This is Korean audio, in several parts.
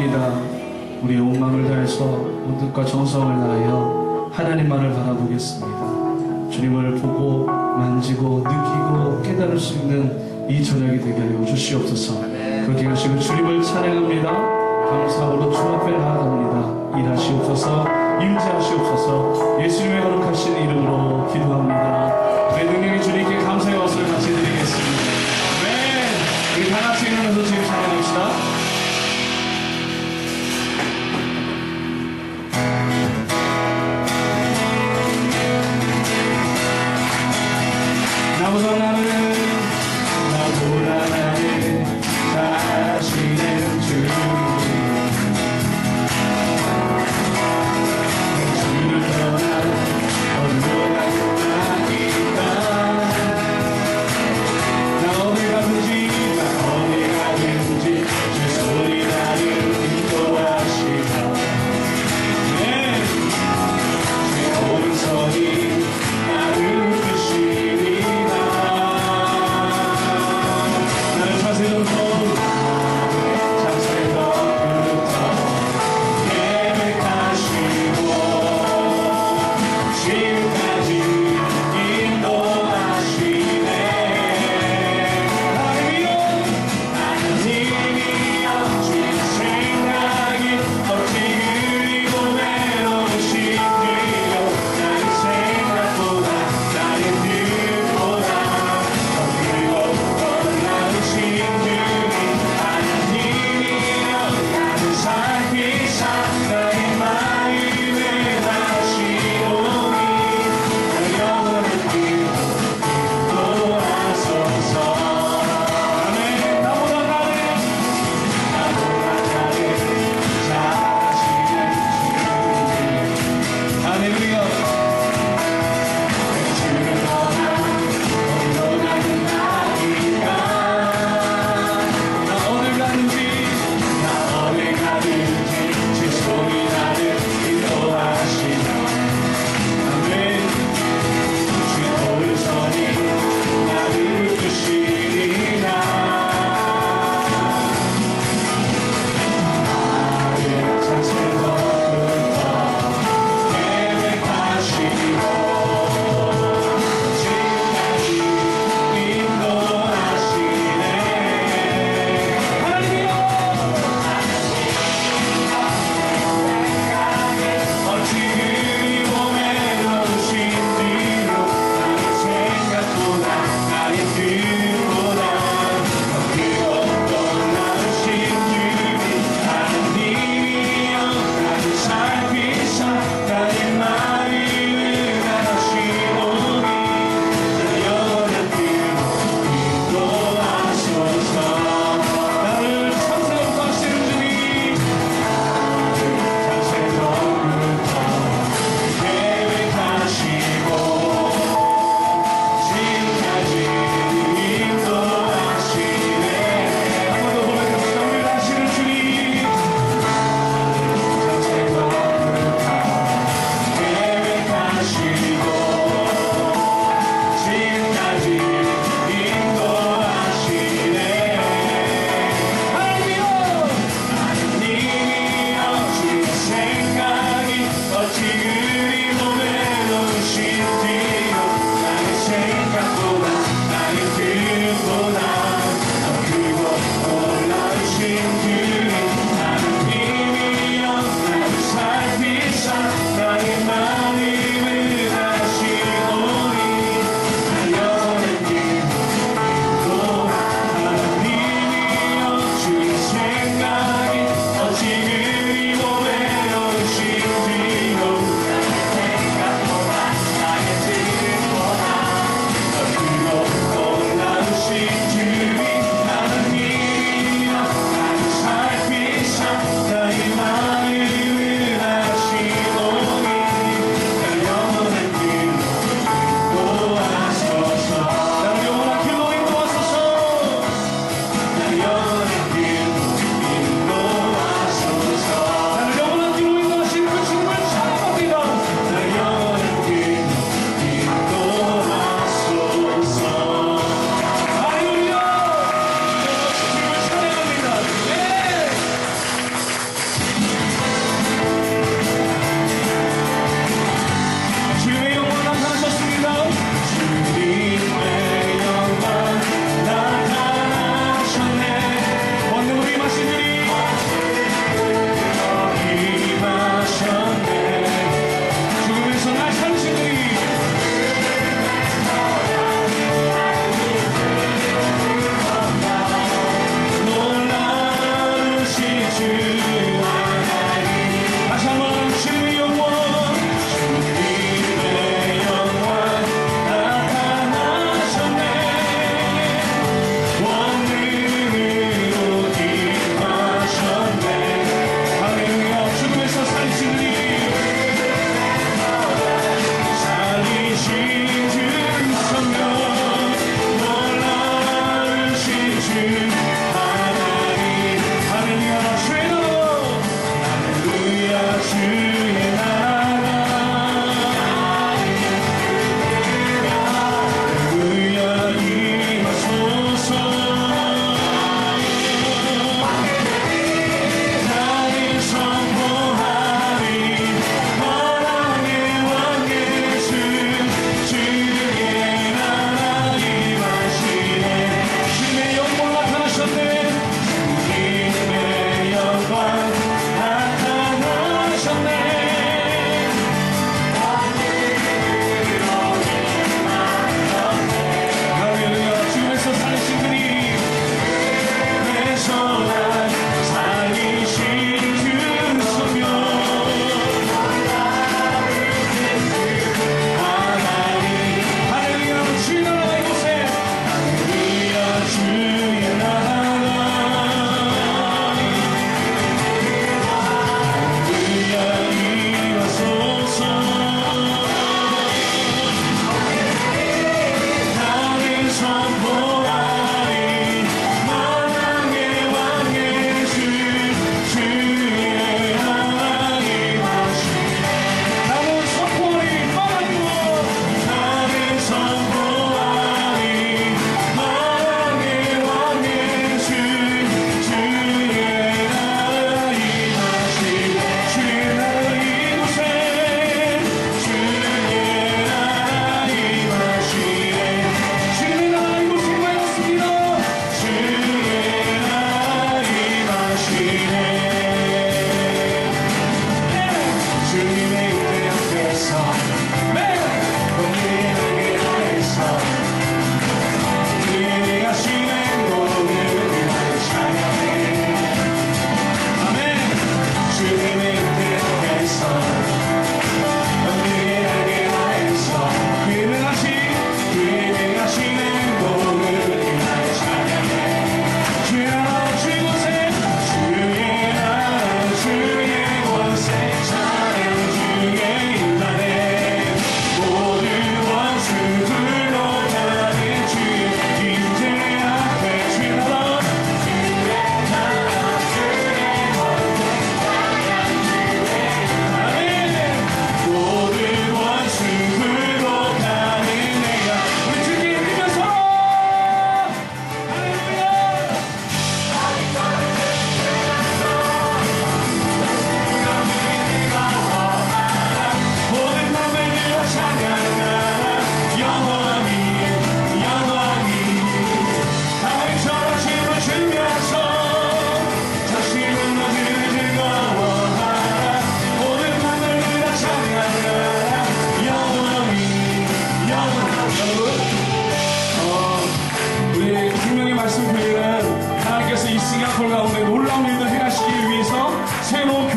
기도합니다. 우리의 온 마음을 다해서 온 뜻과 정성을 다하여 하나님만을 바라보겠습니다. 주님을 보고 만지고 느끼고 깨달을 수 있는 이 저녁이 되게 하여 주시옵소서. 그렇게 하시고 주님을 찬양합니다. 감사함으로 주 앞에 나아갑니다. 일하시옵소서, 임재하시옵소서. 예수님의 거룩하신 이름으로 기도합니다. 내 능력이 주님께 감사의 것을 같이 드리겠습니다. 아멘. 우리 다 같이 일어나서 주님 찬양합시다. 나보다 나를 다시는 주를 떠나 어디로 가고나니까 나 어디 가든지 주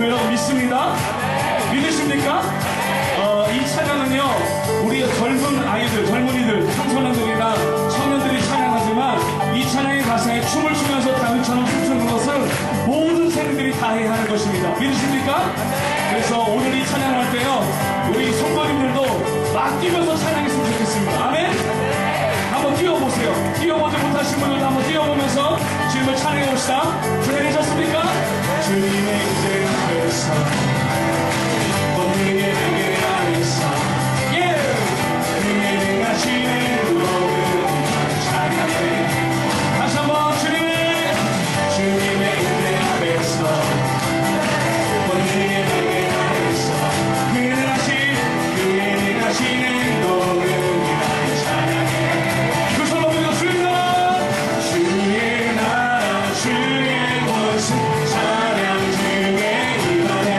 믿고요. 믿습니다. 믿으십니까? 이 찬양은요, 우리 젊은 아이들, 젊은이들, 청소년들이나 청년들이 찬양하지만 이 찬양의 가사에 춤을 추면서 다윗처럼 춤추는 것을 모든 세대들이 다 해야 하는 것입니다. 믿으십니까? 그래서 오늘 이 찬양을 할 때요, 우리 성도님들도 막 뛰면서 찬양했으면 좋겠습니다. 아멘? 한번 뛰어보세요. 뛰어보지 못하신 분들도 한번 뛰어보면서 주님을 찬양해봅시다. 준비되셨습니까? 주님의 이제 앞에서 오늘의 내게 안에서 그의 능하시네 너를 찬양해. 다시 한번 주님의 은혜 앞에서 오늘의 내게 안에서 그의 능하시네 너를 찬양해. 그 소리 보면서 주의 나라 주의 권세 찬양 중에 임하네.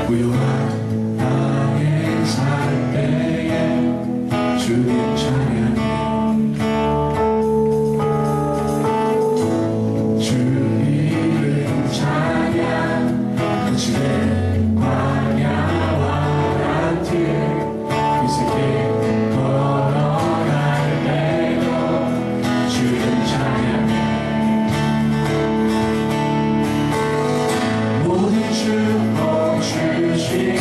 부요한 땅에 살 때에 주님 찬양해 주 이름 찬양 그 집에 광야와 같이 이새끼 걸어갈 때도 주님 찬양해 모든 축복 주시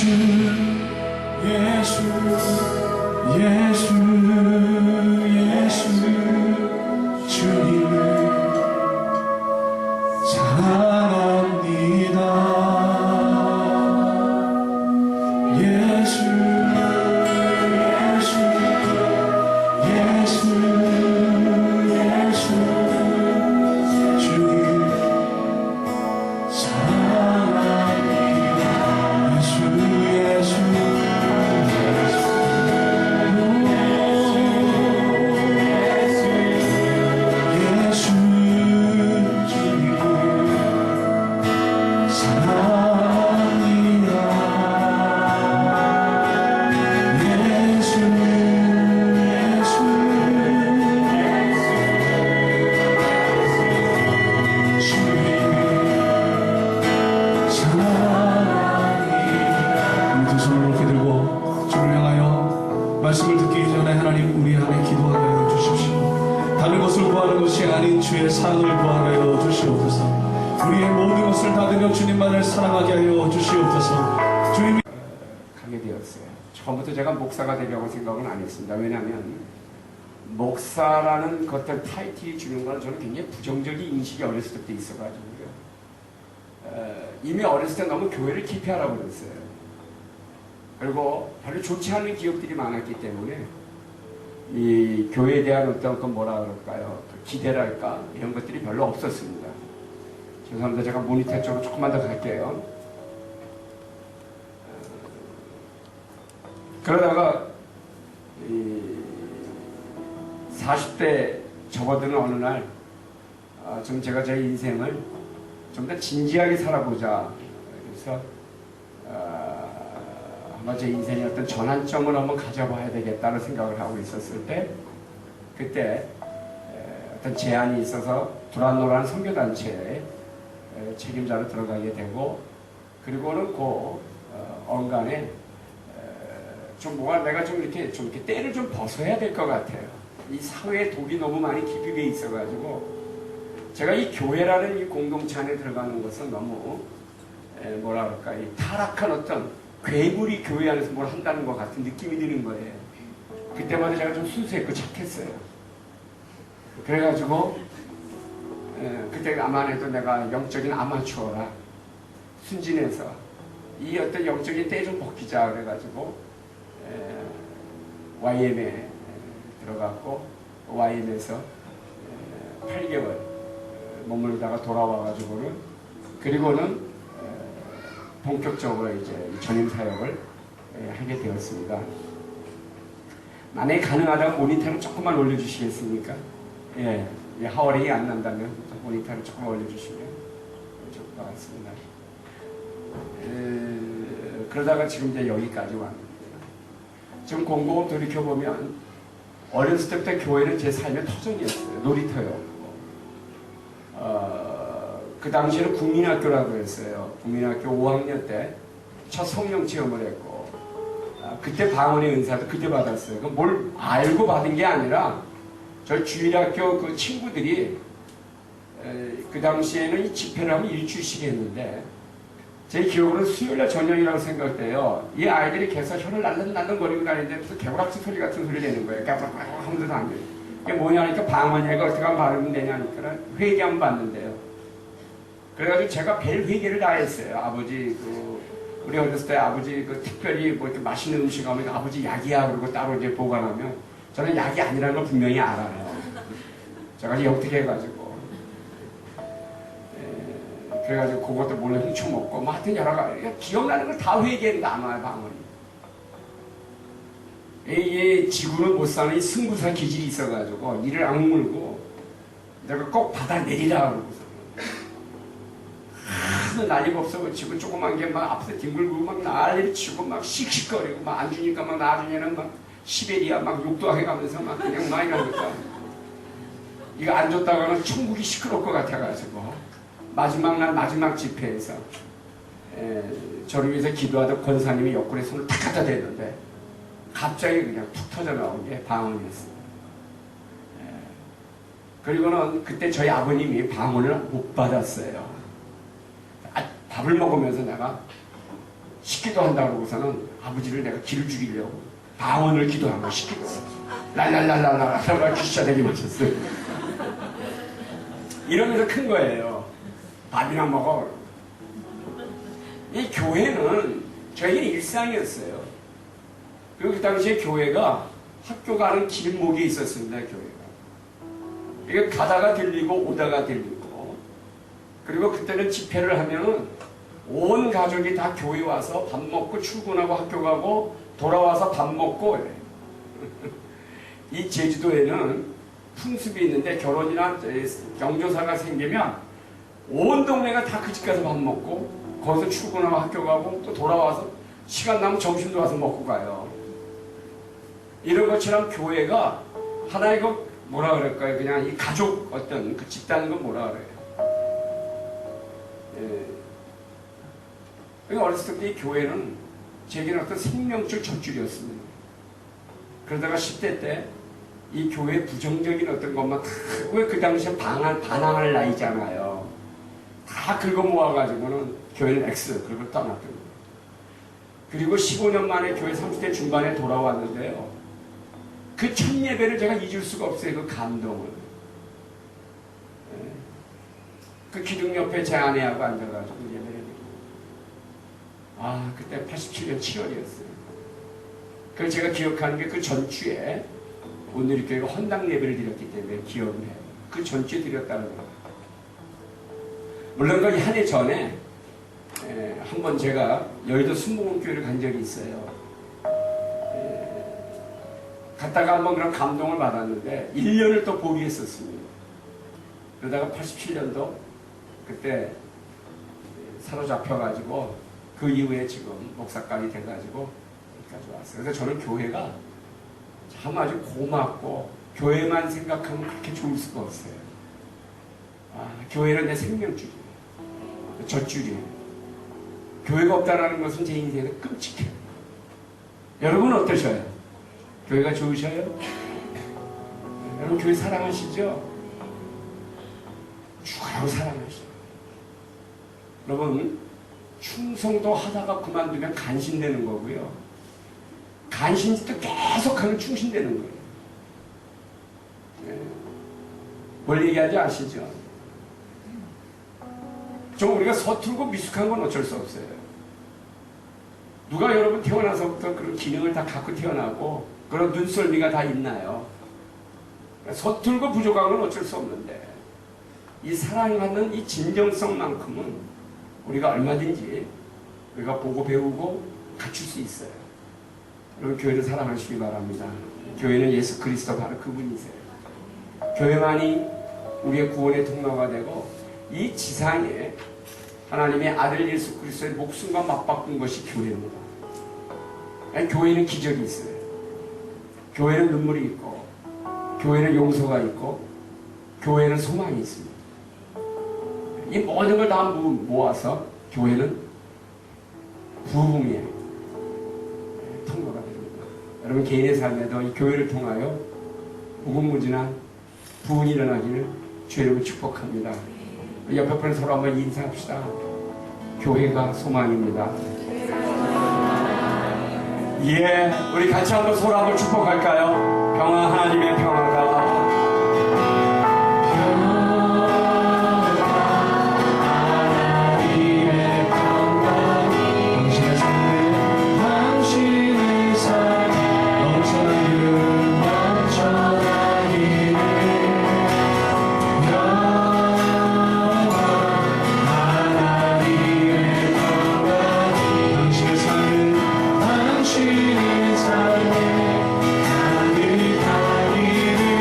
예수 예수 예수 주님을 사랑합니다. 예수 예수 예수 예수 주님 사랑합니다. 예수 예수 말씀을 듣기 전에 하나님 우리 안에 기도하게 하여 주십시오. 다른 것을 구하는 것이 아닌 주의 사랑을 구하게 하여 주시옵소서. 우리의 모든 것을 다 드려 주님만을 사랑하게 하여 주시옵소서. 주님이 가게 되었어요. 처음부터 제가 목사가 되려고 생각은 안 했습니다. 왜냐하면 목사라는 어떤 타이틀이 주는 건 저는 굉장히 부정적인 인식이 어렸을 때부터 있어가지고요. 이미 어렸을 때 너무 교회를 기피하라고 그랬어요. 그리고 별로 좋지 않은 기억들이 많았기 때문에 이 교회에 대한 어떤 그 뭐라 그럴까요? 그 기대랄까? 이런 것들이 별로 없었습니다. 죄송합니다. 제가 모니터 쪽으로 조금만 더 갈게요. 그러다가 40대 접어드는 어느 날 좀 제가 제 인생을 좀 더 진지하게 살아보자. 그래서 아마 제 인생의 어떤 전환점을 한번 가져봐야 되겠다는 생각을 하고 있었을 때 그때 어떤 제안이 있어서 불안노라는 선교단체에 책임자로 들어가게 되고 그리고는 그 언간에 좀 뭐가 내가 좀 이렇게 때를 좀 벗어야 될 것 같아요. 이 사회에 독이 너무 많이 깊이 배 있어가지고 제가 이 교회라는 이 공동체 안에 들어가는 것은 너무 뭐라 그럴까 이 타락한 어떤 괴물이 교회 안에서 뭘 한다는 것 같은 느낌이 드는 거예요. 그때마다 제가 좀 순수했고 착했어요. 그래가지고 그때 아마 해도 내가 영적인 아마추어라 순진해서 이 어떤 영적인 때 좀 벗기자 그래가지고 YM에 들어갔고 YM에서 8개월 머물다가 돌아와가지고는 그리고는 본격적으로 이제 전임 사역을 하게 되었습니다. 만약에 가능하다면 모니터를 조금만 올려주시겠습니까? 예, 하워링이 안 난다면 모니터를 조금 올려주시면 좋을 것 같습니다. 그러다가 지금 이제 여기까지 왔는데 지금 곰곰 돌이켜보면 어렸을 때부터 교회는 제 삶의 터전이었어요. 놀이터였고 그 당시에는 국민학교라고 했어요. 국민학교 5학년 때 첫 성령 체험을 했고 그때 방언의 은사도 그때 받았어요. 뭘 알고 받은 게 아니라 저희 주일학교 그 친구들이 그 당시에는 이 집회를 하면 일주일씩 했는데 제 기억으로는 수요일날 저녁이라고 생각돼요. 이 아이들이 계속 혀를 날름날름거리고 다니는데 무슨 개구락지 소리 같은 소리 내는 거예요. 까박까박 하면서 다녀요. 이게 뭐냐 하니까 방언이가 어떻게 하면 발음이 되냐니까 회개하면 받는데요. 그래가지고 제가 별 회개를 다 했어요. 아버지 우리 어렸을 때 아버지 특별히 뭐 이렇게 맛있는 음식 하면 아버지 약이야 그러고 따로 이제 보관하면 저는 약이 아니라는 걸 분명히 알아요. 제가 이제 영특해가지고 그래가지고 그것도 몰래 훔쳐먹고 뭐 하여튼 여러 가지 기억나는 걸 다 회개한다 아마 방언이. 이 지구는 못 사는 이 승부사 기질이 있어가지고 이를 악물고 내가 꼭 받아내리라 그러고서 하도 난리가 없어가지고 조그만 게 막 앞에서 뒹굴고 막 난리를 치고 막 씩씩거리고 막 안 주니까 막 나중에는 막 시베리아 막 욕도 해가면서 막 그냥 막 이러니까 이거 안 줬다가는 천국이 시끄러울 것 같아가지고 마지막 날 마지막 집회에서 저를 위해서 기도하던 권사님이 옆구리에 손을 탁 갖다 대는데 갑자기 그냥 툭 터져 나온 게 방언이었어요. 그리고는 그때 저희 아버님이 방언을 못 받았어요. 밥을 먹으면서 내가 시키도 한다고 그러고서는 아버지를 내가 기를 죽이려고 방언을 기도하고 시키고 랄랄랄랄랄랄 귀시자되게 마셨어요. 이러면서 큰 거예요. 밥이나 먹어. 이 교회는 저희는 일상이었어요. 그리고 그 당시에 교회가 학교 가는 길목에 있었습니다. 교회가. 이게 가다가 들리고 오다가 들리고, 그리고 그때는 집회를 하면은 온 가족이 다 교회 와서 밥 먹고 출근하고 학교 가고 돌아와서 밥 먹고 이래요. 이 제주도에는 풍습이 있는데 결혼이나 경조사가 생기면 온 동네가 다 그 집 가서 밥 먹고 거기서 출근하고 학교 가고 또 돌아와서 시간 나면 점심도 와서 먹고 가요. 이런 것처럼 교회가 하나의 그 뭐라 그럴까요? 그냥 이 가족 어떤 그 집단인 건 뭐라 그래요? 예. 어렸을 때 이 교회는 제게는 어떤 생명줄 젖줄이었습니다. 그러다가 10대 때 이 교회 부정적인 어떤 것만 다, 왜 그 당시에 반항할 나이잖아요. 다 긁어 모아가지고는 교회는 X, 그걸 떠났던 거예요. 그리고 15년 만에 교회 30대 중반에 돌아왔는데요. 그 첫 예배를 제가 잊을 수가 없어요. 그 감동을. 그 기둥 옆에 제 아내하고 앉아가지고 예배를 드리고. 아, 그때 87년 7월이었어요. 그걸 제가 기억하는 게 그 전주에 오늘 교회가 헌당 예배를 드렸기 때문에 기억을 해요. 그 전주에 드렸다는 거예요. 물론 그 한 해 전에 한번 제가 여의도 순복음교회를 간 적이 있어요. 갔다가 한번 그런 감동을 받았는데 1년을 또 보류했었습니다. 그러다가 87년도 그때 사로잡혀가지고 그 이후에 지금 목사까지 돼가지고 여기까지 왔어요. 그래서 저는 교회가 참 아주 고맙고 교회만 생각하면 그렇게 좋을 수가 없어요. 아, 교회는 내 생명줄이에요. 젖줄이에요. 교회가 없다는 것은 제 인생에 끔찍해요. 여러분 어떠셔요? 교회가 좋으셔요? 여러분 교회 사랑하시죠? 죽어라고 사랑하시죠? 여러분 충성도 하다가 그만두면 간신되는 거고요. 간신짓도 계속하면 충신되는 거예요. 뭘 얘기하지 아시죠? 좀 우리가 서툴고 미숙한 건 어쩔 수 없어요. 누가 여러분 태어나서부터 그런 기능을 다 갖고 태어나고 그런 눈썰미가 다 있나요? 서툴고 부족한 건 어쩔 수 없는데 이 사랑하는 이 진정성만큼은 우리가 얼마든지 우리가 보고 배우고 갖출 수 있어요. 여러분 교회를 사랑하시기 바랍니다. 교회는 예수 그리스도 바로 그분이세요. 교회만이 우리의 구원의 통로가 되고 이 지상에 하나님의 아들 예수 그리스도의 목숨과 맞바꾼 것이 교회입니다. 아니, 교회는 기적이 있어요. 교회는 눈물이 있고 교회는 용서가 있고 교회는 소망이 있습니다. 이 모든 걸 다 모아서 교회는 부흥의 통로가 됩니다. 여러분 개인의 삶에도 이 교회를 통하여 무궁무진한 부흥이 일어나기를 주의 이름으로 축복합니다. 옆에 분을 서로 한번 인사합시다. 교회가 소망입니다. 예, 우리 같이 한번 서로 한번 축복할까요? 평화, 하나님의 평화가 당신의 삶에 가득하기를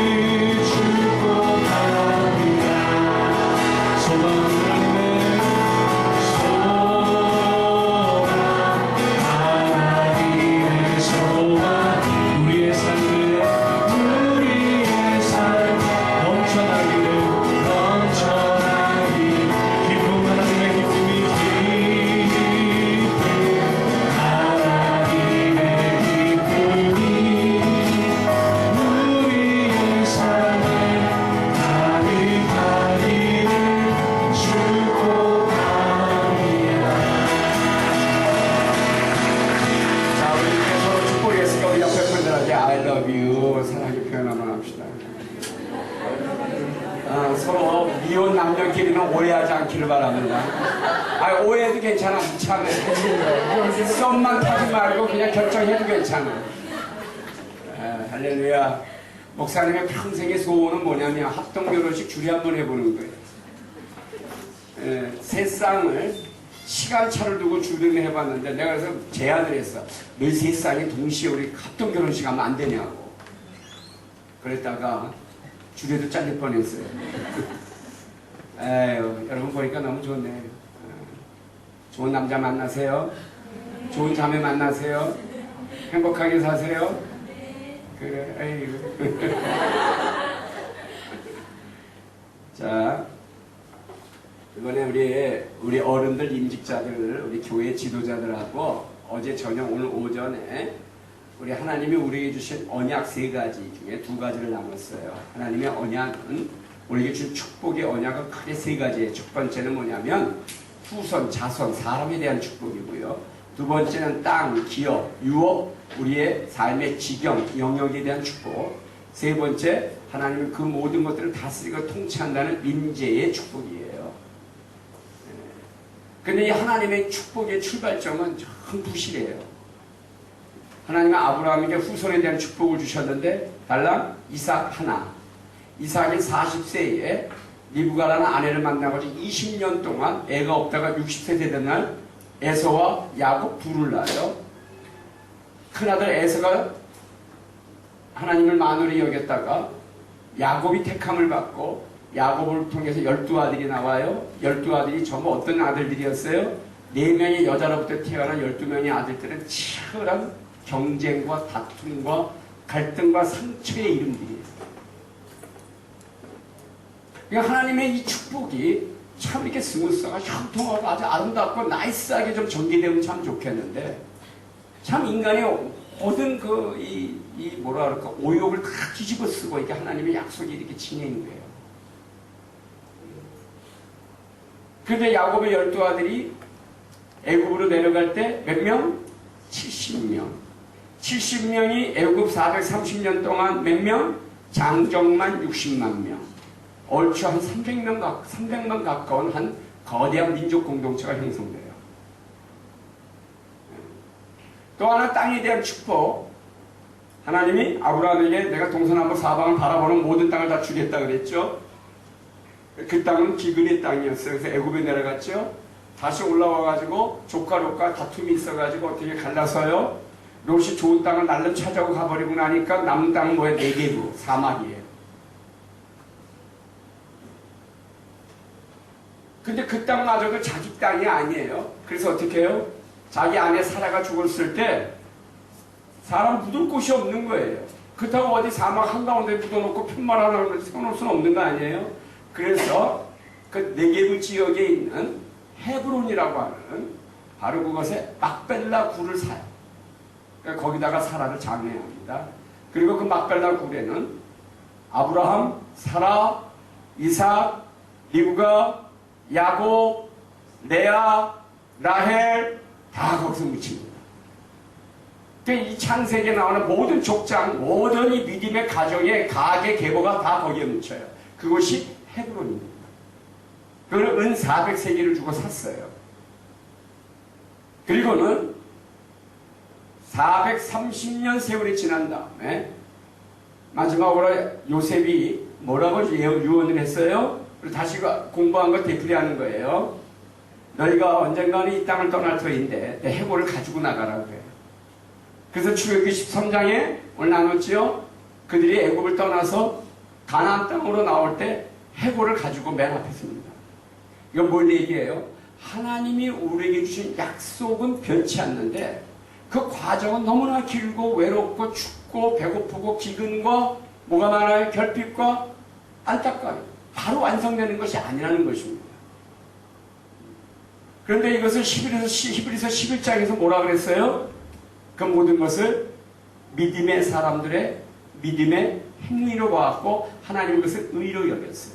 love you 사랑의 표현 한번 합시다. 서로 미혼 남녀끼리는 오해하지 않기를 바랍니다. 오해해도 괜찮아. 참 썸만 타지 말고 그냥 결정해도 괜찮아. 할렐루야. 목사님의 평생의 소원은 뭐냐면 합동결혼식 줄이 한번 해보는 거예요. 세 쌍을 시간차를 두고 줄을 해봤는데 내가 그래서 제안을 했어. 너희 세 쌍이 동시에 우리 합동결혼식 하면 안 되냐고. 그랬다가 줄에도 잘릴 뻔했어요. 에휴, 여러분 보니까 너무 좋네요. 좋은 남자 만나세요. 좋은 자매 만나세요. 행복하게 사세요. 그래, 에휴. 자, 이번에 우리 어른들, 임직자들, 우리 교회 지도자들하고 어제 저녁, 오늘 오전에 우리 하나님이 우리에게 주신 언약 3가지 중에 2가지를 나눴어요. 하나님의 언약은 우리에게 준 축복의 언약은 크게 3가지예요. 첫 번째는 뭐냐면 후손, 자손, 사람에 대한 축복이고요. 두 번째는 땅, 기업, 유업, 우리의 삶의 지경, 영역에 대한 축복. 세 번째, 하나님은 그 모든 것들을 다스리고 통치한다는 임재의 축복이에요. 근데 이 하나님의 축복의 출발점은 참 부실해요. 하나님은 아브라함에게 후손에 대한 축복을 주셨는데 달랑 이삭 하나. 이삭이 40세에 리브가라는 아내를 만나고 20년 동안 애가 없다가 60세 되던 날 에서와 야곱 둘을 낳아요. 큰아들 에서가 하나님을 만홀히 여겼다가 야곱이 택함을 받고 야곱을 통해서 12아들이 나와요. 12아들이 전부 어떤 아들들이었어요? 4명의 여자로부터 태어난 12명의 아들들은 치열한 경쟁과 다툼과 갈등과 상처의 이름들이에요. 그러니까 하나님의 이 축복이 참 이렇게 스무스하고 형통하고 아주 아름답고 나이스하게 좀 전개되면 참 좋겠는데 참 인간의 모든 뭐라 그럴까 오욕을 다 뒤집어 쓰고 이렇게 하나님의 약속이 이렇게 진행인 거예요. 그런데 야곱의 12아들이 애굽으로 내려갈 때 몇 명? 70명. 70명이 애굽 430년 동안 몇 명? 장정만 60만 명. 얼추 한 300만 가까운 한 거대한 민족 공동체가 형성돼요. 또 하나 땅에 대한 축복. 하나님이 아브라함에게 내가 동서남북 사방을 바라보는 모든 땅을 다 주겠다 그랬죠. 그 땅은 기근의 땅이었어요. 그래서 애굽에 내려갔죠. 다시 올라와가지고 조카롯과 다툼이 있어가지고 어떻게 갈라서요. 롯이 좋은 땅을 날름 찾아고 가버리고 나니까 남은 땅은 뭐예요? 네게브, 사막이에요. 근데 그 땅마저도 자기 땅이 아니에요. 그래서 어떻게 해요? 자기 아내 사라가 죽었을 때 사람 묻을 곳이 없는 거예요. 그렇다고 어디 사막 한가운데 묻어놓고 편말 하나 세워놓을 수는 없는 거 아니에요? 그래서 그 네게브 지역에 있는 헤브론이라고 하는 바로 그것에 막벨라 굴을 사요. 그러니까 거기다가 사라를 장례합니다. 그리고 그 막벨라 굴에는 아브라함, 사라, 이삭, 리브가, 야곱, 레아, 라헬 다 거기서 묻힙니다. 그러니까 이 창세기에 나오는 모든 족장, 모든 이 믿음의 가정의 가계 계보가 다 거기에 묻혀요. 그것이 헤브론입니다. 그걸 은 400세기를 주고 샀어요. 그리고는 430년 세월이 지난 다음에 마지막으로 요셉이 뭐라고 유언을 했어요? 그리고 다시 공부한 걸 되풀이하는 거예요. 너희가 언젠가는 이 땅을 떠날 터인데 내 해골을 가지고 나가라고 해요. 그래서 출애굽기 13장에 오늘 나눴지요. 그들이 애굽을 떠나서 가나안 땅으로 나올 때 해골을 가지고 맨 앞에 섭니다. 이건 뭘 얘기해요? 하나님이 우리에게 주신 약속은 변치 않는데 그 과정은 너무나 길고 외롭고 춥고 배고프고 기근과 뭐가 많아요? 결핍과 안타까움. 바로 완성되는 것이 아니라는 것입니다. 그런데 이것을 히브리서 11장에서 뭐라 그랬어요? 그 모든 것을 믿음의 사람들의 믿음의 행위로 봐왔고 하나님 그것을 의로 여겼어요.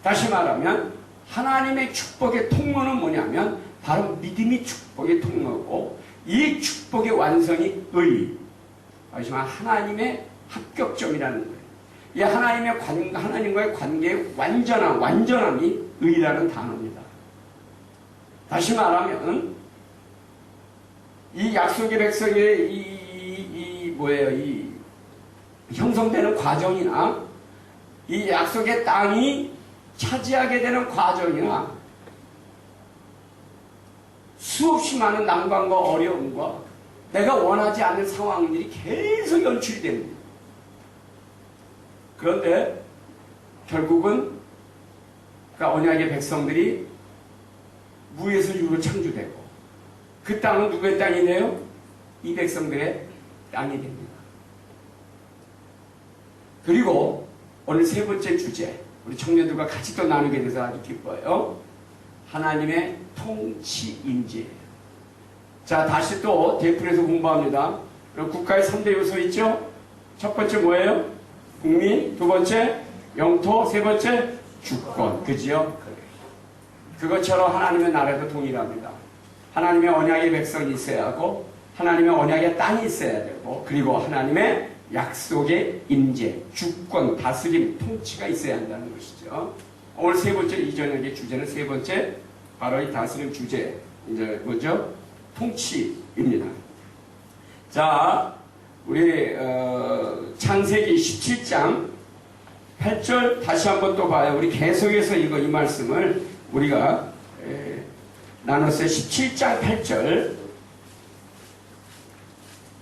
다시 말하면 하나님의 축복의 통로는 뭐냐면 바로 믿음이 축복의 통로고 이 축복의 완성이 의. 하지만 하나님의 합격점이라는 거예요. 이 하나님과의 관계의 완전함이 의라는 단어입니다. 다시 말하면 이 약속의 백성의 이 형성되는 과정이나 이 약속의 땅이 차지하게 되는 과정이나 수없이 많은 난관과 어려움과 내가 원하지 않는 상황들이 계속 연출이 됩니다. 그런데 결국은 그러니까 언약의 백성들이 무에서 유로 창조되고 그 땅은 누구의 땅이 돼요? 이 백성들의 땅이 됩니다. 그리고 오늘 세 번째 주제, 우리 청년들과 같이 또 나누게 돼서 아주 기뻐요. 하나님의 통치 임재예요. 자, 다시 또 대풀에서 공부합니다. 그럼 국가의 3대 요소 있죠? 첫 번째 뭐예요? 국민, 두 번째 영토, 세 번째 주권. 그지요? 그것처럼 하나님의 나라도 동일합니다. 하나님의 언약의 백성이 있어야 하고 하나님의 언약의 땅이 있어야 되고 그리고 하나님의 약속의 임재, 주권, 다스림, 통치가 있어야 한다는 것이죠. 오늘 세 번째 이 저녁의 주제는 세 번째 바로 이 다스림 주제 이제 뭐죠? 통치입니다. 자, 우리 창세기 17장 8절 다시 한번 또 봐요. 우리 계속해서 이 말씀을 우리가 나눴어요. 17장 8절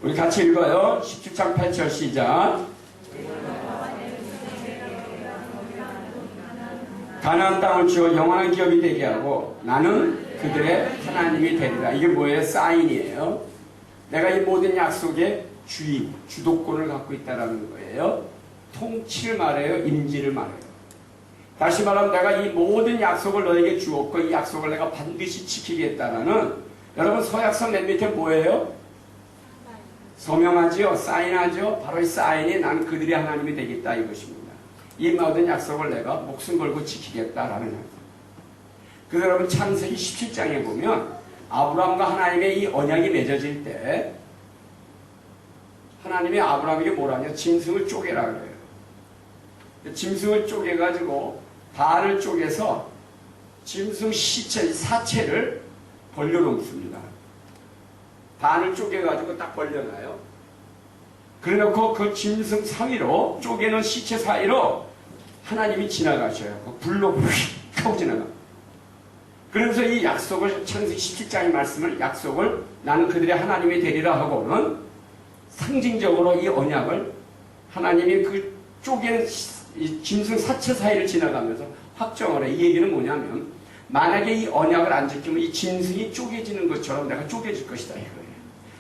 우리 같이 읽어요. 17장 8절 시작. 가나안 땅을 주어 영원한 기업이 되게 하고 나는 그들의 하나님이 되리라. 이게 뭐예요? 사인이에요. 내가 이 모든 약속의 주인, 주도권을 갖고 있다는 거예요. 통치를 말해요. 임지를 말해요. 다시 말하면 내가 이 모든 약속을 너에게 주었고 이 약속을 내가 반드시 지키겠다라는 여러분 서약서 맨 밑에 뭐예요? 서명하지요. 사인하죠. 바로 이 사인이 나는 그들의 하나님이 되겠다 이것입니다. 이 모든 약속을 내가 목숨 걸고 지키겠다라는 약속. 그래서 여러분 창세기 17장에 보면 아브라함과 하나님의 이 언약이 맺어질 때 하나님이 아브라함에게 뭐라냐? 짐승을 쪼개라 그래요. 짐승을 쪼개가지고 발을 쪼개서 짐승 시체, 사체를 벌려놓습니다. 반을 쪼개가지고 딱 벌려놔요. 그래놓고 그 짐승 사이로 쪼개는 시체 사이로 하나님이 지나가셔요. 그 불로 휙 하고 지나가. 그러면서 이 약속을 창세기 17장의 말씀을 약속을 나는 그들의 하나님이 되리라 하고는 상징적으로 이 언약을 하나님이 그 쪼개는 이 짐승 사체 사이를 지나가면서 확정을 해. 이 얘기는 뭐냐면 만약에 이 언약을 안 지키면 이 짐승이 쪼개지는 것처럼 내가 쪼개질 것이다 이거예요.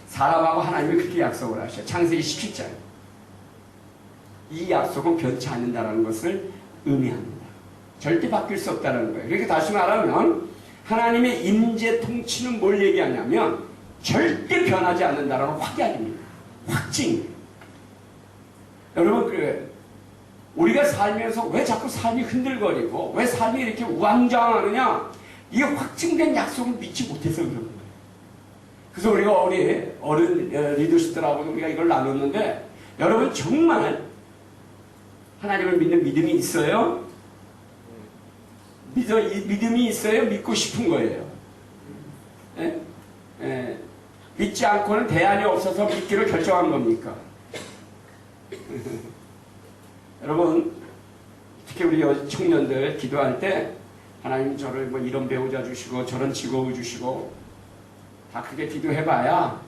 사람하고 하나님이 그렇게 약속을 하셔요. 창세기 17장. 이 약속은 변치 않는다는 것을 의미합니다. 절대 바뀔 수 없다는 거예요. 그러니까 다시 말하면 하나님의 임재 통치는 뭘 얘기하냐면 절대 변하지 않는다는 확약입니다. 확증이에요. 여러분 우리가 살면서 왜 자꾸 삶이 흔들거리고 왜 삶이 이렇게 우왕좌왕하느냐? 이게 확증된 약속을 믿지 못해서 그런 거예요. 그래서 우리가 우리 어른 리더십들하고 우리가 이걸 나눴는데 여러분 정말 하나님을 믿는 믿음이 있어요? 믿음이 있어요? 믿고 싶은 거예요. 예? 예. 믿지 않고는 대안이 없어서 믿기를 결정한 겁니까? 여러분 특히 우리 청년들 기도할 때 하나님 저를 뭐 이런 배우자 주시고 저런 직업을 주시고 다 크게 기도해봐야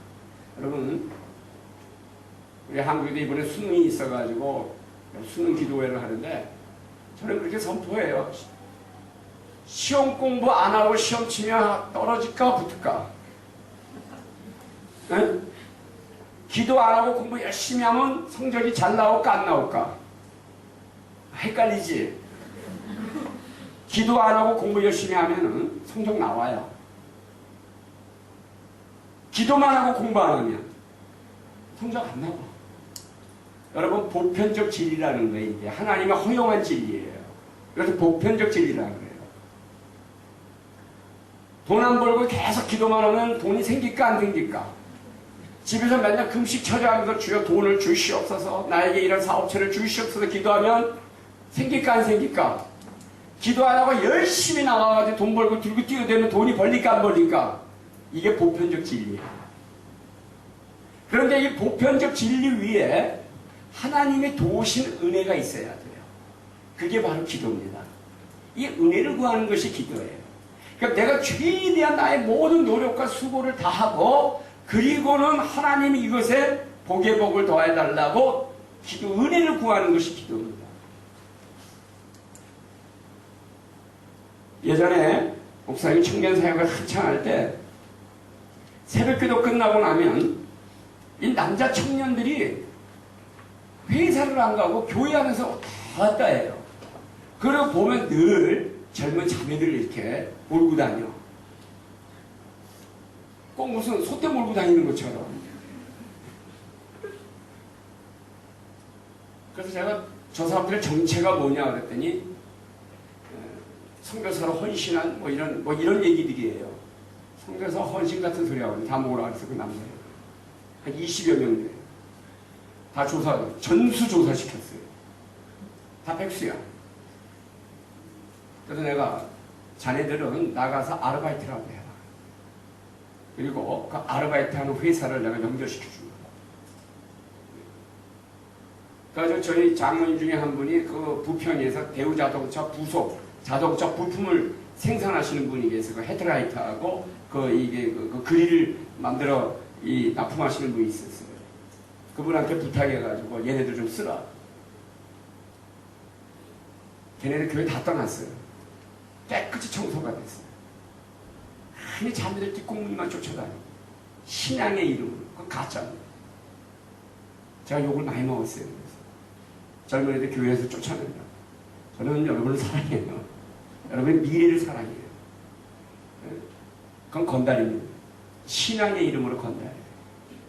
여러분 우리 한국에도 이번에 수능이 있어가지고 수능 기도회를 하는데 저는 그렇게 선포해요. 시험 공부 안 하고 시험 치면 떨어질까 붙을까? 네? 기도 안 하고 공부 열심히 하면 성적이 잘 나올까 안 나올까? 헷갈리지? 기도 안 하고 공부 열심히 하면 성적 나와요. 기도만 하고 공부 안 하면 성적 안 나와. 여러분 보편적 진리라는 거예요. 이게 하나님의 허용한 진리예요. 그래서 보편적 진리라는 거예요. 돈 안 벌고 계속 기도만 하면 돈이 생길까 안 생길까? 집에서 맨날 금식 처리하면서 주여 돈을 주시옵소서, 나에게 이런 사업체를 주시옵소서 기도하면 생길까 안 생길까? 기도 안 하고 열심히 나가가지고 돈 벌고 들고 뛰어대는 돈이 벌릴까 안 벌릴까? 이게 보편적 진리예요. 그런데 이 보편적 진리 위에 하나님의 도우신 은혜가 있어야 돼요. 그게 바로 기도입니다. 이 은혜를 구하는 것이 기도예요. 그러니까 내가 최대한 나의 모든 노력과 수고를 다하고 그리고는 하나님이 이것에 복의 복을 더해달라고 은혜를 구하는 것이 기도입니다. 예전에 목사님이 청년 사역을 한창 할 때 새벽기도 끝나고 나면 이 남자 청년들이 회사를 안 가고 교회 안에서 왔다 갔다 해요. 그리고 보면 늘 젊은 자매들을 이렇게 몰고 다녀. 꼭 무슨 소떼 몰고 다니는 것처럼. 그래서 제가 저 사람들의 정체가 뭐냐 그랬더니 선교사로 헌신한 뭐 이런 얘기들이에요. 선교사 헌신 같은 소리 하고 다 뭐라 그랬어 그 남자들. 한 20여 명 돼요. 다 전수 조사시켰어요. 다 백수야. 그래서 내가 자네들은 나가서 아르바이트라고 해라. 그리고 그 아르바이트하는 회사를 내가 연결시켜 준 거야. 그래서 저희 장로님 중에 한 분이 그 부평에서 대우자동차 부속 자동차 부품을 생산하시는 분이 계세요. 그 헤드라이트하고 그 그릴을 만들어 납품하시는 분이 있었어요. 그분한테 부탁해가지고 얘네들 좀 쓰라. 걔네들 교회 다 떠났어요. 깨끗이 청소가 됐어요. 아니 자매들 뒷공문만 쫓아다니고 신앙의 이름으로 그 가짜입니다. 제가 욕을 많이 먹었어요. 그래서 젊은 애들 교회에서 쫓아낸다. 저는 여러분을 사랑해요. 여러분의 미래를 사랑해요. 그건 건달입니다. 신앙의 이름으로 건달이에요.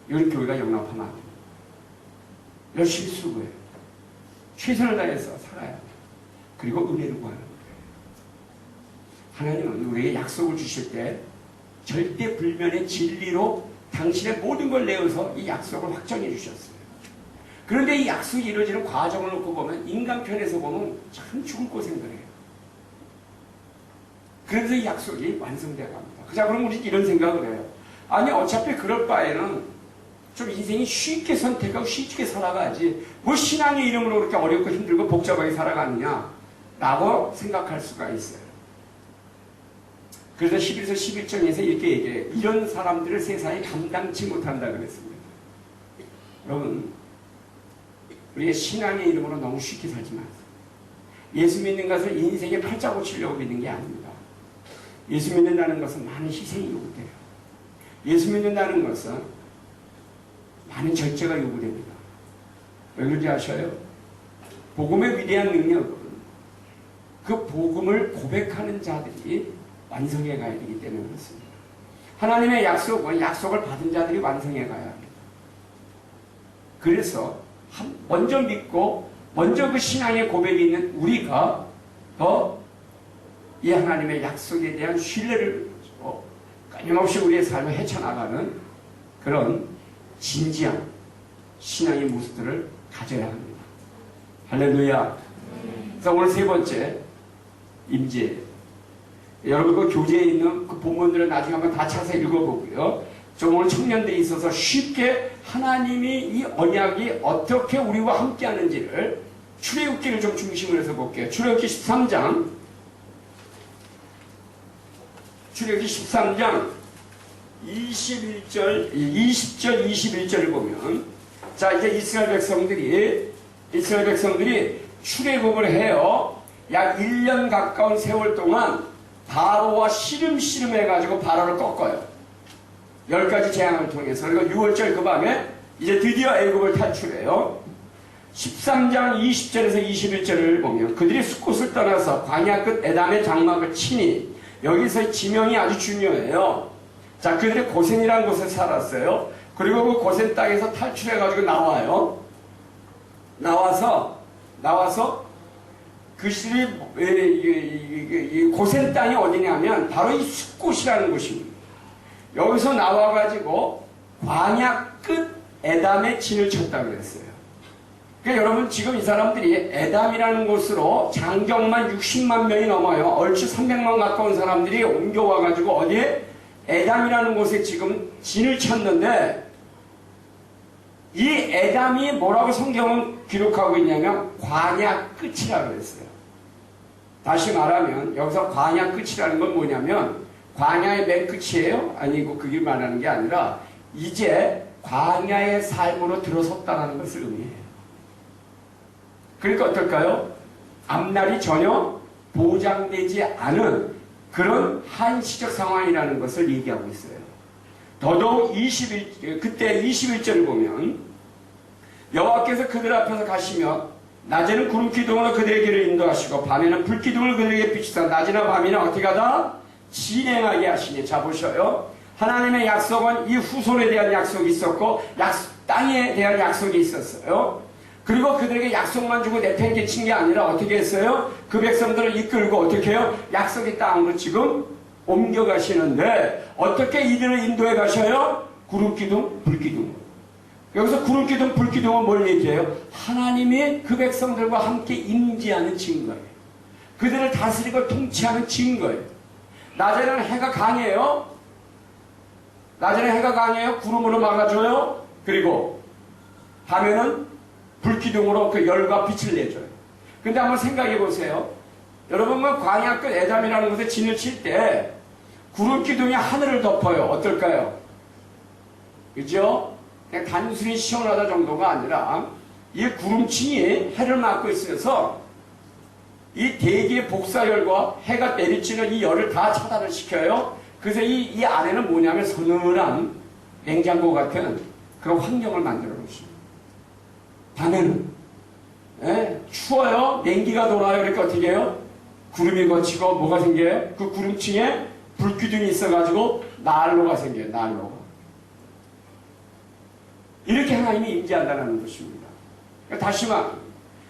이런 교회가 영락하면 안 됩니다. 열심히 수고해요. 최선을 다해서 살아야 돼요. 그리고 은혜를 구하는 거예요. 하나님은 우리에게 약속을 주실 때 절대 불면의 진리로 당신의 모든 걸 내어서 이 약속을 확정해 주셨어요. 그런데 이 약속이 이루어지는 과정을 놓고 보면 인간 편에서 보면 참 죽을 고생을 해요. 그래서 이 약속이 완성되어 갑니다. 자, 그럼 우리 이런 생각을 해요. 아니 어차피 그럴 바에는 좀 인생이 쉽게 선택하고 쉽게 살아가지 뭐 신앙의 이름으로 그렇게 어렵고 힘들고 복잡하게 살아가느냐 라고 생각할 수가 있어요. 그래서 11서 11장에서 이렇게 얘기해요. 이런 사람들을 세상이 감당치 못한다 그랬습니다. 여러분 우리의 신앙의 이름으로 너무 쉽게 살지 마세요. 예수 믿는 것을 인생에 팔자 고치려고 믿는 게 아닙니다. 예수 믿는다는 것은 많은 희생이 요구돼요. 예수 믿는다는 것은 많은 절제가 요구됩니다. 왜 그런지 아셔요? 복음의 위대한 능력은 그 복음을 고백하는 자들이 완성해 가야 되기 때문에 그렇습니다. 하나님의 약속은 약속을 받은 자들이 완성해 가야 합니다. 그래서 먼저 믿고 먼저 그 신앙의 고백이 있는 우리가 이 하나님의 약속에 대한 신뢰를 끊임없이 우리의 삶을 헤쳐나가는 그런 진지한 신앙의 모습들을 가져야 합니다. 할렐루야. 그래서 오늘 세 번째 임재. 여러분 그 교재에 있는 그 본문들을 나중에 한번 다 찾아서 읽어보고요. 좀 오늘 청년들이 있어서 쉽게 하나님이 이 언약이 어떻게 우리와 함께 하는지를 출애굽기를 좀 중심으로 해서 볼게요. 출애굽기 13장 20절 21절을 보면 자 이제 이스라엘 백성들이 출애굽을 해요. 약 1년 가까운 세월 동안 바로와 씨름씨름 해가지고 바로를 꺾어요. 10가지 재앙을 통해서. 그리고 6월절 그 밤에 이제 드디어 애굽을 탈출해요. 13장 20절에서 21절을 보면 그들이 숫곳을 떠나서 광야 끝 에담의 장막을 치니 여기서 지명이 아주 중요해요. 자, 그들이 고센이라는 곳에 살았어요. 그리고 그 고센 땅에서 탈출해가지고 나와요. 나와서 그들이 고센 땅이 어디냐면 바로 이 숫곳이라는 곳입니다. 여기서 나와가지고 광야 끝 에담에 진을 쳤다고 그랬어요. 그러니까 여러분 지금 이 사람들이 에담이라는 곳으로 장정만 60만 명이 넘어요. 얼추 300만 가까운 사람들이 옮겨와가지고 어디에? 에담이라는 곳에 지금 진을 쳤는데 이 에담이 뭐라고 성경은 기록하고 있냐면 광야 끝이라고 했어요. 다시 말하면 여기서 광야 끝이라는 건 뭐냐면 광야의 맨 끝이에요? 아니고 그게 말하는 게 아니라 이제 광야의 삶으로 들어섰다는 것을 의미해요. 그러니까 어떨까요? 앞날이 전혀 보장되지 않은 그런 한시적 상황이라는 것을 얘기하고 있어요. 더더욱 그때 21절을 보면 여호와께서 그들 앞에서 가시며 낮에는 구름 기둥으로 그들의 길을 인도하시고 밤에는 불 기둥을 그들에게 비추사 낮이나 밤이나 어떻게 하다 진행하게 하시니. 자 보셔요. 하나님의 약속은 이 후손에 대한 약속이 있었고 땅에 대한 약속이 있었어요. 그리고 그들에게 약속만 주고 내팽개친 게 아니라 어떻게 했어요? 그 백성들을 이끌고 어떻게 해요? 약속의 땅으로 지금 옮겨가시는데 어떻게 이들을 인도해 가셔요? 구름기둥, 불기둥. 여기서 구름기둥, 불기둥은 뭘 얘기해요? 하나님이 그 백성들과 함께 임재하는 증거예요. 그들을 다스리고 통치하는 증거예요. 낮에는 해가 강해요. 낮에는 해가 강해요. 구름으로 막아줘요. 그리고 밤에는 불기둥으로 그 열과 빛을 내줘요. 근데 한번 생각해 보세요. 여러분, 광야 끝 에담이라는 곳에 진을 칠 때 구름기둥이 하늘을 덮어요. 어떨까요? 그죠? 그냥 단순히 시원하다 정도가 아니라 이 구름층이 해를 막고 있어서 이 대기의 복사열과 해가 내리치는 이 열을 다 차단을 시켜요. 그래서 이 안에는 뭐냐면 서늘한 냉장고 같은 그런 환경을 만들어 놓으십니다. 밤에는 추워요. 냉기가 돌아요. 그러니까 어떻게 해요? 구름이 거치고 뭐가 생겨요? 그 구름층에 불기둥이 있어가지고 난로가 생겨요. 난로가. 이렇게 하나님이 임재한다는 것입니다. 그러니까 다시 말해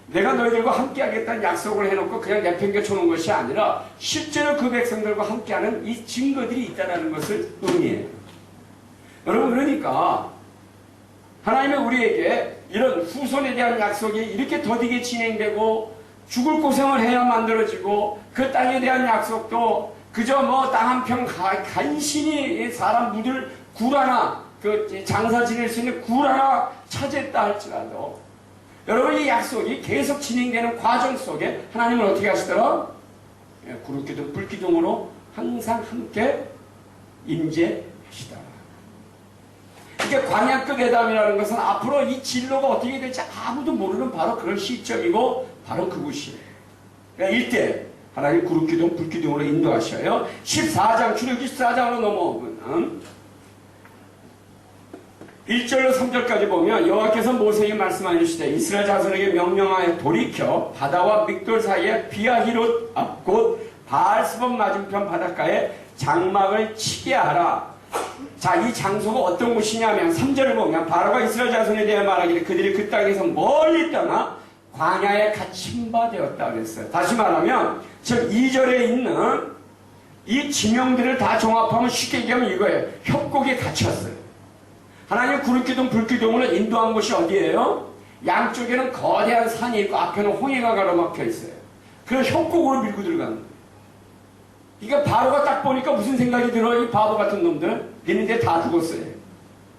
내가 너희들과 함께 하겠다는 약속을 해놓고 그냥 내팽개쳐 놓은 것이 아니라 실제로 그 백성들과 함께하는 이 증거들이 있다는 것을 의미해요. 여러분, 그러니까 하나님은 우리에게 이런 후손에 대한 약속이 이렇게 더디게 진행되고 죽을 고생을 해야 만들어지고 그 땅에 대한 약속도 그저 뭐 땅 한 평 간신히 사람 묻을 굴 하나, 그 장사 지낼 수 있는 굴 하나 차지했다 할지라도 여러분, 이 약속이 계속 진행되는 과정 속에 하나님은 어떻게 하시더라? 구름기둥, 불기둥으로 항상 함께 임재하시더라. 그러니까 광야 끝 에담이라는 것은 앞으로 이 진로가 어떻게 될지 아무도 모르는 바로 그런 시점이고 바로 그곳이에요. 그러니까 이때 하나님 구름기둥, 불기둥으로 인도하셔요. 14장, 출애굽기 14장으로 넘어오면 1절로 3절까지 보면 여호와께서 모세에게 말씀하시되 이스라엘 자손에게 명령하여 돌이켜 바다와 믹돌 사이에 비아히롯 앞곳 바알스본 맞은편 바닷가에 장막을 치게 하라. 자, 이 장소가 어떤 곳이냐면 3절을 보면 바로가 이스라엘 자손에 대해 말하기를 그들이 그 땅에서 멀리 떠나 광야에 갇힌 바 되었다 그랬어요. 다시 말하면 즉 2절에 있는 이 지명들을 다 종합하면 쉽게 얘기하면 이거예요. 협곡에 갇혔어요. 하나님 구름기둥 불기둥으로 인도한 곳이 어디예요? 양쪽에는 거대한 산이 있고 앞에는 홍해가 가로막혀 있어요. 그래서 협곡으로 밀고 들어가는 거예요. 그러니까 바로가 딱 보니까 무슨 생각이 들어요? 이 바보 같은 놈들 있는데 다 죽었어요.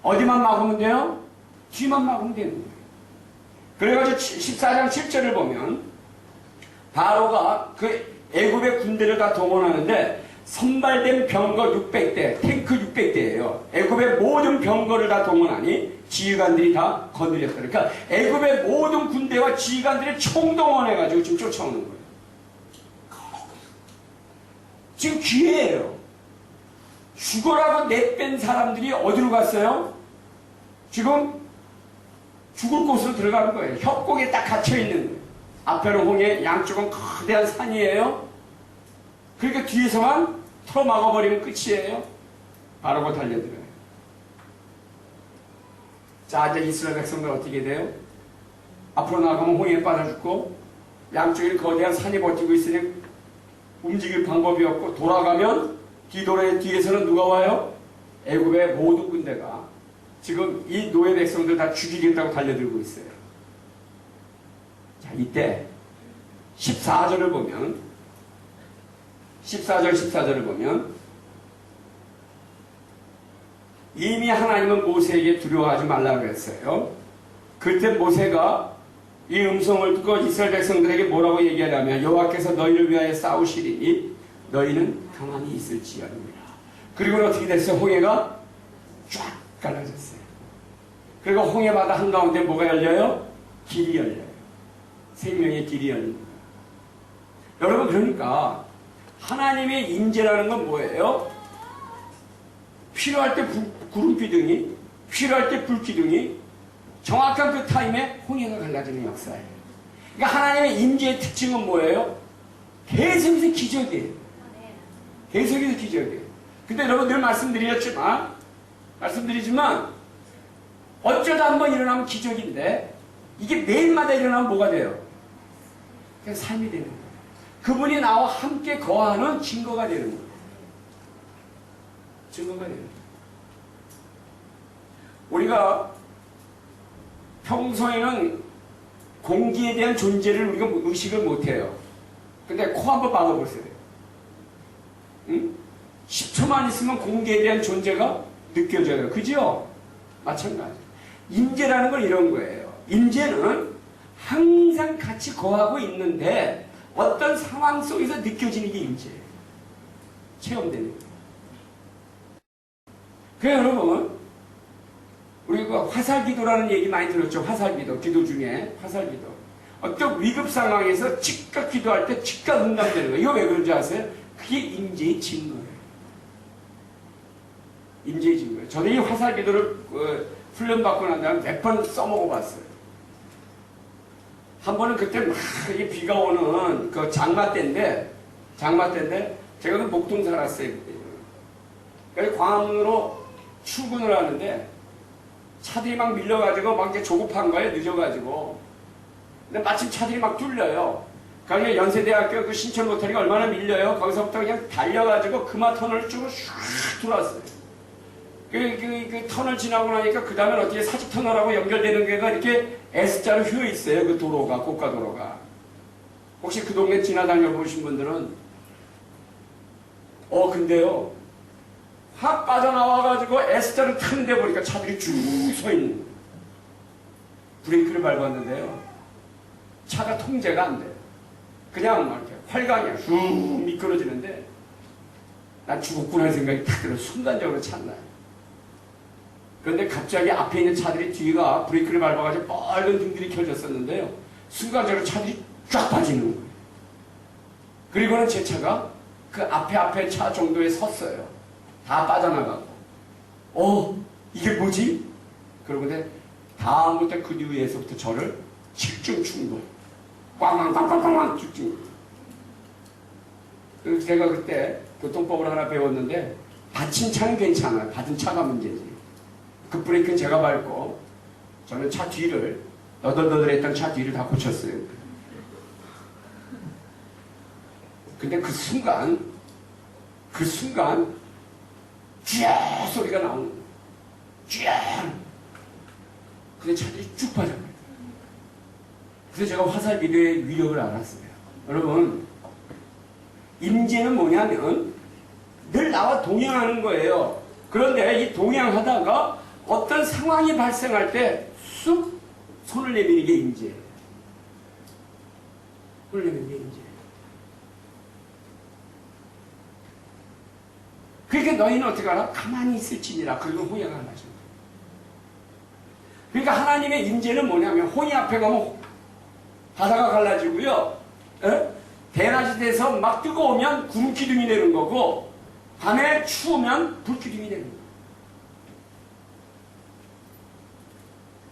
어디만 막으면 돼요? 뒤만 막으면 되는 거예요. 그래가지고 14장 7절을 보면 바로가 그 애굽의 군대를 다 동원하는데 선발된 병거 600대, 탱크 600대예요. 애굽의 모든 병거를 다 동원하니 지휘관들이 다 거느렸다. 그러니까 애굽의 모든 군대와 지휘관들이 총동원해가지고 지금 쫓아오는 거예요. 지금 기회예요. 죽어라고 내뺀 사람들이 어디로 갔어요? 지금 죽을 곳으로 들어가는 거예요. 협곡에 딱 갇혀있는 거예요. 앞에는 홍해, 양쪽은 거대한 산이에요. 그러니까 뒤에서만 틀어막아버리면 끝이에요. 바로가 달려들어요. 자, 이제 이스라엘 백성들 어떻게 돼요? 앞으로 나가면 홍해에 빠져 죽고 양쪽에 거대한 산이 버티고 있으니 움직일 방법이 없고 돌아가면 뒤에서는 누가 와요? 애굽의 모든 군대가 지금 이 노예 백성들 다 죽이겠다고 달려들고 있어요. 자, 이때 14절을 보면 14절을 보면 이미 하나님은 모세에게 두려워하지 말라고 했어요. 그때 모세가 이 음성을 듣고 이스라엘 백성들에게 뭐라고 얘기하냐면 여호와께서 너희를 위하여 싸우시리니 너희는 가만히 있을지어니라. 그리고 어떻게 됐어요? 홍해가 쫙 갈라졌어요. 그리고 홍해 바다 한가운데 뭐가 열려요? 길이 열려요. 생명의 길이 열립니다. 여러분, 그러니까 하나님의 임재라는 건 뭐예요? 필요할 때 구름기둥이, 필요할 때 불기둥이, 정확한 그 타임에 홍해가 갈라지는 역사예요. 그러니까 하나님의 임재의 특징은 뭐예요? 계속해서 기적이에요. 계속해서 기적이에요. 근데 여러분 늘 말씀드리지만 어쩌다 한번 일어나면 기적인데 이게 매일마다 일어나면 뭐가 돼요? 그냥 삶이 되는 거예요. 그분이 나와 함께 거하는 증거가 되는 거예요. 증거가 되는 거예요. 우리가 평소에는 공기에 대한 존재를 우리가 의식을 못해요. 근데 코 한번 막아보세요. 응? 10초만 있으면 공기에 대한 존재가 느껴져요. 그죠? 마찬가지. 임재라는 건 이런 거예요. 임재는 항상 같이 거하고 있는데 어떤 상황 속에서 느껴지는 게 임재예요. 체험되는 거예요. 그래서 여러분, 우리가 화살기도라는 얘기 많이 들었죠. 화살기도, 기도 중에 화살기도. 어떤 위급 상황에서 즉각 기도할 때 즉각 응답되는 거예요. 이거 왜 그런지 아세요? 그게 임재의 증거예요. 임재의 증거예요. 저는 이 화살기도를 훈련받고 난 다음에 몇 번 써먹어봤어요. 한 번은 그때 막 비가 오는 그 장마 때인데 제가 그 목동 살았어요. 그래서 광화문으로 출근을 하는데 차들이 막 밀려가지고 막 이렇게 조급한 거예요. 늦어가지고. 근데 마침 차들이 막 뚫려요. 그러니까 연세대학교 그 신촌 로터리가 얼마나 밀려요. 거기서부터 그냥 달려가지고 금화터널 쪽으로 슉 들어왔어요. 그 터널 지나고 나니까 그 다음에 어떻게 사직터널하고 연결되는 게가 이렇게 S자로 휘어 있어요. 그 도로가, 고가도로가. 혹시 그 동네 지나다녀 보신 분들은 근데요. 확 빠져나와가지고 S자를 타는데 보니까 차들이 쭉 서 있는 거예요. 브레이크를 밟았는데요. 차가 통제가 안 돼요. 그냥 막 이렇게 활강이야. 쭉 미끄러지는데 난 죽었구나 하는 생각이 탁 들어요. 순간적으로 찬나요. 그런데 갑자기 앞에 있는 차들이 뒤가 브레이크를 밟아가지고 빨간 등들이 켜졌었는데요. 순간적으로 차들이 쫙 빠지는 거예요. 그리고는 제 차가 그 앞에 차 정도에 섰어요. 다 빠져나가고. 이게 뭐지? 그러고 다음부터 그 뒤에서부터 저를 집중 충돌. 꽝꽝꽝꽝꽝 집중. 그래서 제가 그때 교통법을 하나 배웠는데 다친 차는 괜찮아요. 받은 차가 문제지. 그 브레이크는 제가 밟고 저는 차 뒤를 너덜너덜했던 차 뒤를 다 고쳤어요. 근데 그 순간 쥐야 소리가 나오는 거예요. 쥐야. 근데 차들이 쭉 빠져버려요. 그래서 제가 화살기도의 위력을 알았어요. 여러분, 임재는 뭐냐면 늘 나와 동행하는 거예요. 그런데 이 동행하다가 어떤 상황이 발생할 때 쑥 손을 내미는 게 임재예요. 손을 내미는 게 임재예요. 그러니까 너희는 어떻게 하라? 가만히 있을지니라. 그리고 홍해가 갈라져. 그러니까 하나님의 임재는 뭐냐면 홍해 앞에 가면 바다가 갈라지고요. 대낮이 돼서 막 뜨거우면 구름 기둥이 되는 거고 밤에 추우면 불 기둥이 되는 거예요.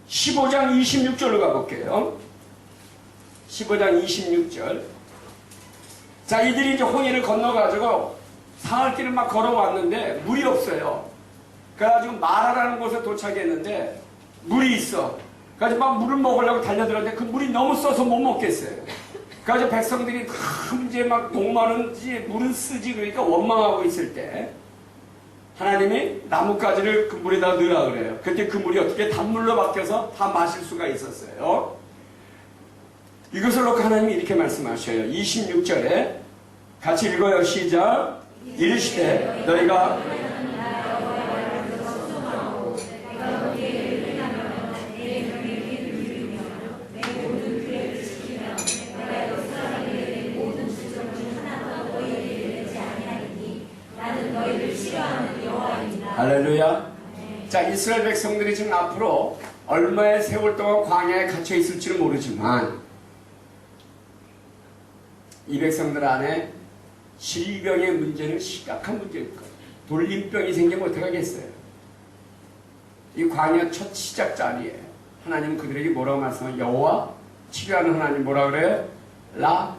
15장 26절로 가볼게요. 15장 26절. 자, 이들이 이제 홍해를 건너가지고 사흘길을 막 걸어왔는데 물이 없어요. 그래가지고 마라라는 곳에 도착했는데 물이 있어. 그래가지고 막 물을 먹으려고 달려들었는데 그 물이 너무 써서 못 먹겠어요. 그래가지고 백성들이 이제 막 목마른지 물은 쓰지 그러니까 원망하고 있을 때 하나님이 나뭇가지를 그 물에다 넣으라 그래요. 그때 그 물이 어떻게 단물로 바뀌어서 다 마실 수가 있었어요. 이것을 놓고 하나님이 이렇게 말씀하셔요. 26절에 같이 읽어요. 시작. 이르시되 너희가 할렐루야. 자, 이스라엘 백성들이 지금 앞으로 얼마의 세월 동안 광야에 갇혀 있을지는 모르지만 이 백성들 안에 질병의 문제는 심각한 문제일 거예요. 돌림병이 생기면 어떡하겠어요? 이 광야 첫 시작 자리에 하나님은 그들에게 뭐라고 말씀하세요? 여호와 치료하는 하나님 뭐라 그래요? 라파.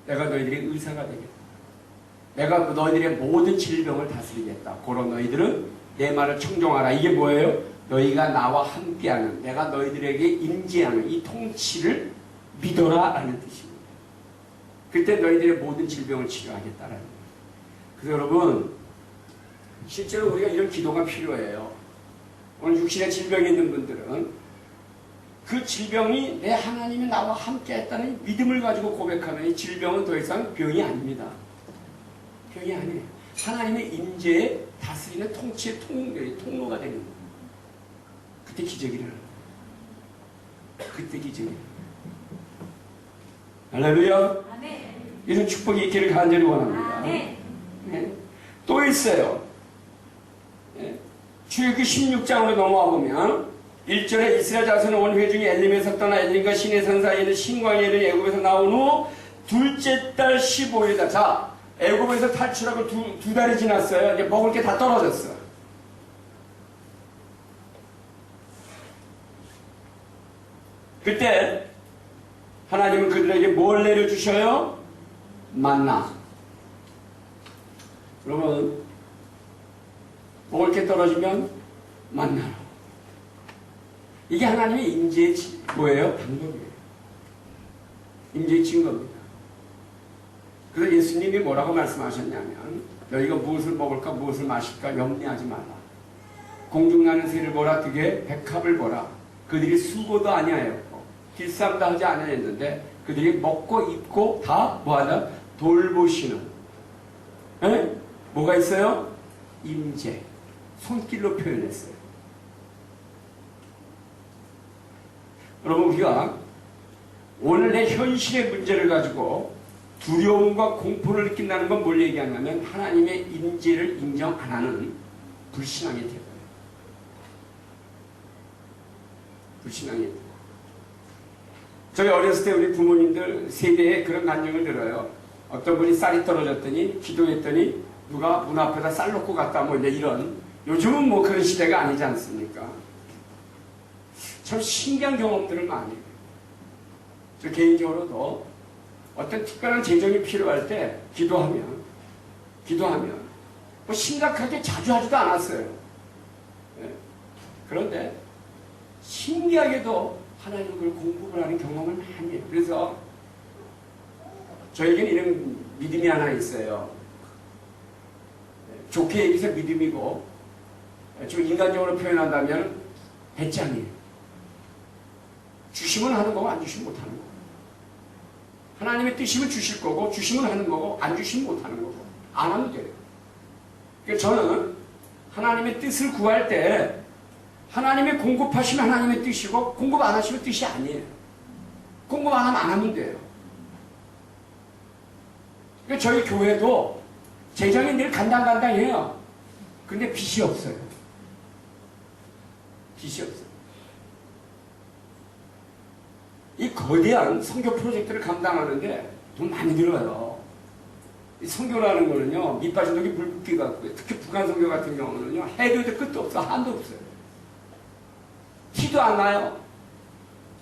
내가 너희들의 의사가 되겠다. 내가 너희들의 모든 질병을 다스리겠다. 그런 너희들은 내 말을 청종하라. 이게 뭐예요? 너희가 나와 함께하는, 내가 너희들에게 임재하는 이 통치를 믿어라 라는 뜻입니다. 그때 너희들의 모든 질병을 치료하겠다라는 거예요. 그래서 여러분, 실제로 우리가 이런 기도가 필요해요. 오늘 육신에 질병이 있는 분들은 그 질병이 내 하나님이 나와 함께했다는 믿음을 가지고 고백하면 이 질병은 더 이상 병이 아닙니다. 병이 아니에요. 하나님의 임재에 다스리는 통치의 통로가 되는 거예요. 그때 기적이 일어나요. 그때 기적이 일어나요. 할렐루야. 아멘. 이런 축복이 있기를 간절히 원합니다. 아멘. 네. 또 있어요. 네. 출애굽기 16장으로 넘어와 보면 1절에 이스라엘 자손은 온 회중이 엘림에서 떠나 엘림과 시내 산 사이에 있는 신광야를 애굽에서 나온 후 둘째 달 15일이다. 자, 애굽에서 탈출하고 두 달이 지났어요. 이제 먹을 게 다 떨어졌어. 그때 하나님은 그들에게 뭘 내려주셔요? 만나. 그러면 먹을 게 떨어지면 만나라. 이게 하나님의 임재의 뭐예요? 방법이에요. 임재의 증거입니다. 그래서 예수님이 뭐라고 말씀하셨냐면 너희가 무엇을 먹을까 무엇을 마실까 염려하지 말라. 공중나는 새를 보라 그게 백합을 보라. 그들이 수고도 아니하였고 길쌈도 하지 아니하였는데 그들이 먹고 입고 다 뭐하냐? 돌보시는. 에? 뭐가 있어요? 임재. 손길로 표현했어요. 여러분 우리가 오늘 내 현실의 문제를 가지고 두려움과 공포를 느낀다는 건 뭘 얘기하냐면 하나님의 임재를 인정 안 하는 불신앙의 태도예요. 불신앙의 태도. 저희 어렸을 때 우리 부모님들 세대에 그런 간증을 들어요. 어떤 분이 쌀이 떨어졌더니 기도했더니 누가 문 앞에다 쌀 놓고 갔다 뭐 이제 이런. 요즘은 뭐 그런 시대가 아니지 않습니까? 참 신기한 경험들을 많이 해요. 저 개인적으로도 어떤 특별한 재정이 필요할 때 기도하면 뭐 심각하게 자주 하지도 않았어요. 네. 그런데 신기하게도 하나님은 그걸 공부를 하는 경험을 많이 해요. 그래서 저에게는 이런 믿음이 하나 있어요. 좋게 얘기해서 믿음이고 좀 인간적으로 표현한다면 배짱이에요. 주시면 하는 거고 안 주시면 못하는 거고. 하나님의 뜻이면 주실 거고 주시면 하는 거고 안 주시면 못하는 거고. 안 하면 돼요. 그러니까 저는 하나님의 뜻을 구할 때 하나님의 공급하시면 하나님의 뜻이고 공급 안 하시면 뜻이 아니에요. 공급 안 하면 안 하면 돼요. 그러니까 저희 교회도 재정이 늘 간당간당해요. 근데 빚이 없어요. 빚이 없어요. 이 거대한 선교 프로젝트를 감당하는데 돈 많이 들어요. 이 선교라는 거는요, 밑 빠진 독이 물 붓기 같고요. 특히 북한 선교 같은 경우는요, 해도 해도 끝도 없어. 한도 없어요. 티도 안 나요.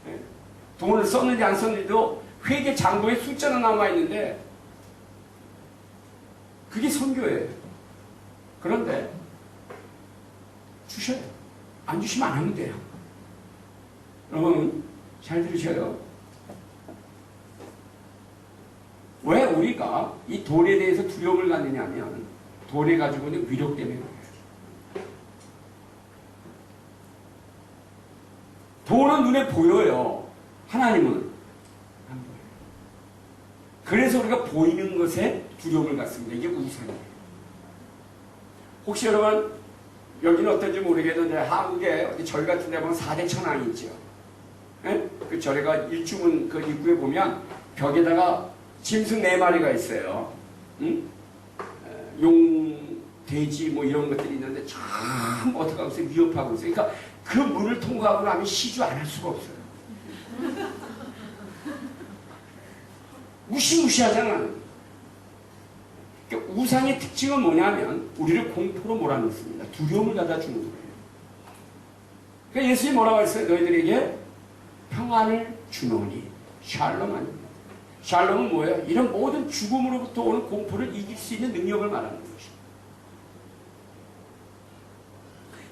네. 돈을 썼는지 안 썼는지도 회계 장부에 숫자는 남아있는데, 그게 선교예요. 그런데, 주셔요. 안 주시면 안 하면 돼요. 여러분, 잘 들으셔요. 왜 우리가 이 돈에 대해서 두려움을 갖느냐면 돈에 가지고 있는 위력 때문에 그래요. 돈은 눈에 보여요. 하나님은 안 보여요. 그래서 우리가 보이는 것에 두려움을 갖습니다. 이게 우상이에요. 혹시 여러분 여기는 어떤지 모르겠는데 한국에 어디 절 같은 데 보면 4대 천왕이 있죠. 예? 그 절에가 일주문 그 입구에 보면 벽에다가 짐승 4마리가 있어요. 응? 용, 돼지 뭐 이런 것들이 있는데 참 어떻게 하고 있어요? 위협하고 있어요. 그러니까 그 문을 통과하고 나면 시주 안 할 수가 없어요. 무시무시하잖아요. 그러니까 우상의 특징은 뭐냐면 우리를 공포로 몰아넣습니다. 두려움을 갖다 주는 거예요. 그러니까 예수님이 뭐라고 했어요? 너희들에게 평안을 주노니. 샬롬 아닙니다. 샬롬은 뭐예요? 이런 모든 죽음으로부터 오는 공포를 이길 수 있는 능력을 말하는 것이죠.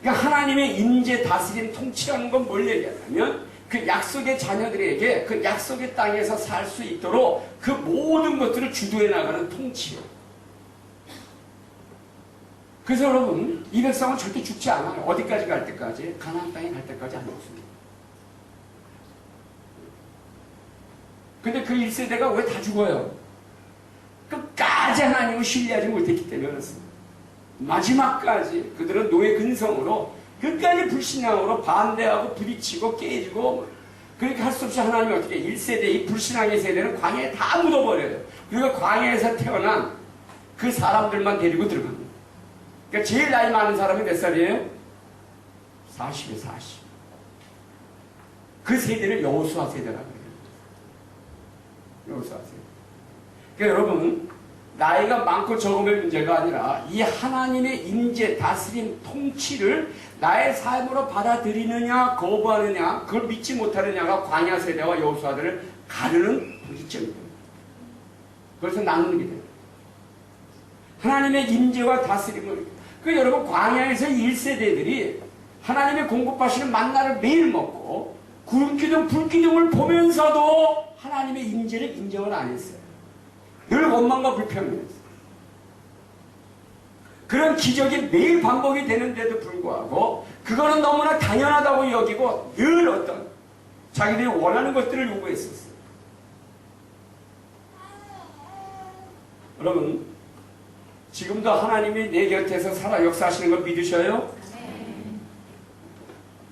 그러니까 하나님의 임재, 다스림, 통치라는 건 뭘 얘기하냐면 그 약속의 자녀들에게 그 약속의 땅에서 살 수 있도록 그 모든 것들을 주도해 나가는 통치요. 그래서 여러분 이 백성은 절대 죽지 않아요. 어디까지 갈 때까지? 가나안 땅에 갈 때까지 안 죽습니다. 근데 그 1세대가 왜 다 죽어요? 끝까지 하나님을 신뢰하지 못했기 때문에 그렇습니다. 마지막까지 그들은 노예 근성으로 끝까지 불신앙으로 반대하고 부딪히고 깨지고 그렇게 할 수 없이 하나님이 어떻게 1세대 이 불신앙의 세대는 광야에 다 묻어버려요. 그리고 광야에서 태어난 그 사람들만 데리고 들어갑니다. 그러니까 제일 나이 많은 사람이 몇 살이에요? 40에 40. 그 세대를 여호수아 세대라고 해요. 여호수아 세대. 그러니까 여러분 나이가 많고 적음의 문제가 아니라 이 하나님의 임재, 다스림, 통치를 나의 삶으로 받아들이느냐 거부하느냐 그걸 믿지 못하느냐가 광야 세대와 여호수아들을 가르는 분기점입니다. 그래서 나누는 게 됩니다. 하나님의 임재와 다스림을 그 여러분 광야에서 1세대들이 하나님의 공급하시는 만나를 매일 먹고 구름기둥 불기둥을 보면서도 하나님의 임재를 인정을 안 했어요. 늘 원망과 불평이었어요. 그런 기적이 매일 반복이 되는데도 불구하고 그거는 너무나 당연하다고 여기고 늘 어떤 자기들이 원하는 것들을 요구했었어요. 여러분 지금도 하나님이 내 곁에서 살아 역사하시는 걸 믿으셔요?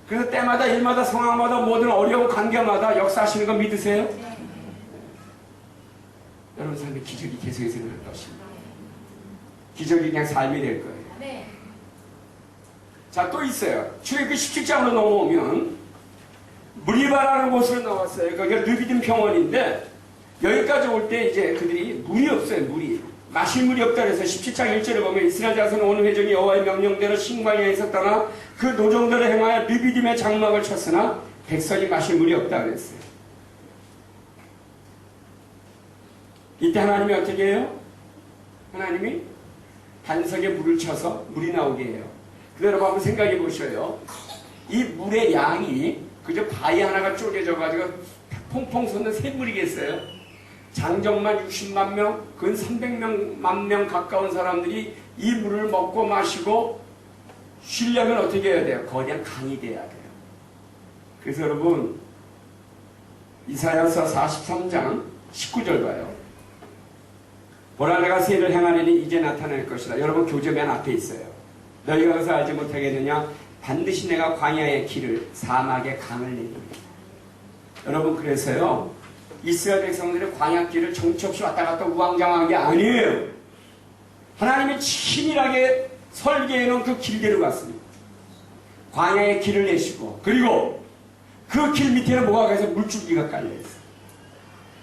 그래서 때마다 일마다 상황마다 모든 어려운 관계마다 역사하시는 거 믿으세요? 여러분 삶에 기적이 계속해서 일어날 것입니다. 기적이 그냥 삶이 될 거예요. 네. 자, 또 있어요. 출애굽기 17장으로 넘어오면 무리바라는 곳으로 나왔어요. 거기가 르비딤 평원인데 여기까지 올 때 이제 그들이 물이 없어요. 물이. 마실 물이 없다 그래서 17장 1절에 보면 이스라엘 자손은 온 회중이 여호와의 명령대로 신광야에서 떠나 그 노정대로 행하여 르비딤의 장막을 쳤으나 백성이 마실 물이 없다 그랬어요. 이때 하나님이 어떻게 해요? 하나님이 반석에 물을 쳐서 물이 나오게 해요. 그대로 한번 생각해 보셔요. 이 물의 양이 그저 바위 하나가 쪼개져 가지고 퐁퐁 솟는 샘물이겠어요? 장정만 60만 명, 근 300만 명 가까운 사람들이 이 물을 먹고 마시고 쉬려면 어떻게 해야 돼요? 거대한 강이 돼야 돼요. 그래서 여러분 이사야서 43장 19절 봐요. 보라 내가 새를 행하리니 이제 나타날 것이다. 여러분 교재 맨 앞에 있어요. 너희가 그것을 알지 못하겠느냐? 반드시 내가 광야의 길을 사막의 강을 내리리라. 여러분 그래서요 이스라엘 백성들의 광야길을 정처 없이 왔다 갔다 우왕좌왕한 게 아니에요. 하나님이 치밀하게 설계해놓은 그 길대로 갔습니다. 광야의 길을 내시고 그리고 그 길 밑에는 뭐가 가서 물줄기가 깔려있어요.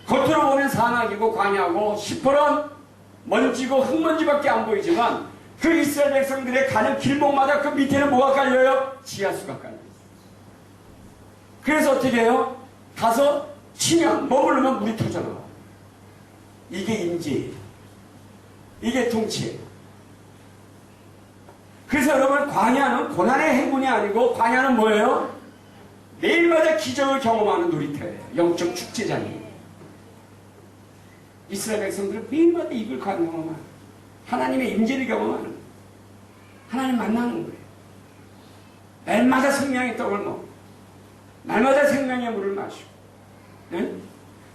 겉으로 보면 사막이고 광야고 시퍼런 먼지고 흙먼지밖에 안 보이지만 그 이스라엘 백성들의 가는 길목마다 그 밑에는 뭐가 깔려요? 지하수가 깔려있어요. 그래서 어떻게 해요? 가서 치면 머무르면 물이 터져나와. 이게 임재예요. 이게 통치예요. 그래서 여러분 광야는 고난의 행군이 아니고 광야는 뭐예요? 매일마다 기적을 경험하는 놀이터예요. 영적 축제장이에요. 이스라엘 백성들은 매일마다 이걸 경험해요. 하나님의 임재를 경험하는 거예요. 하나님 만나는 거예요. 날마다 생명의 떡을 먹고 날마다 생명의 물을 마시고 네?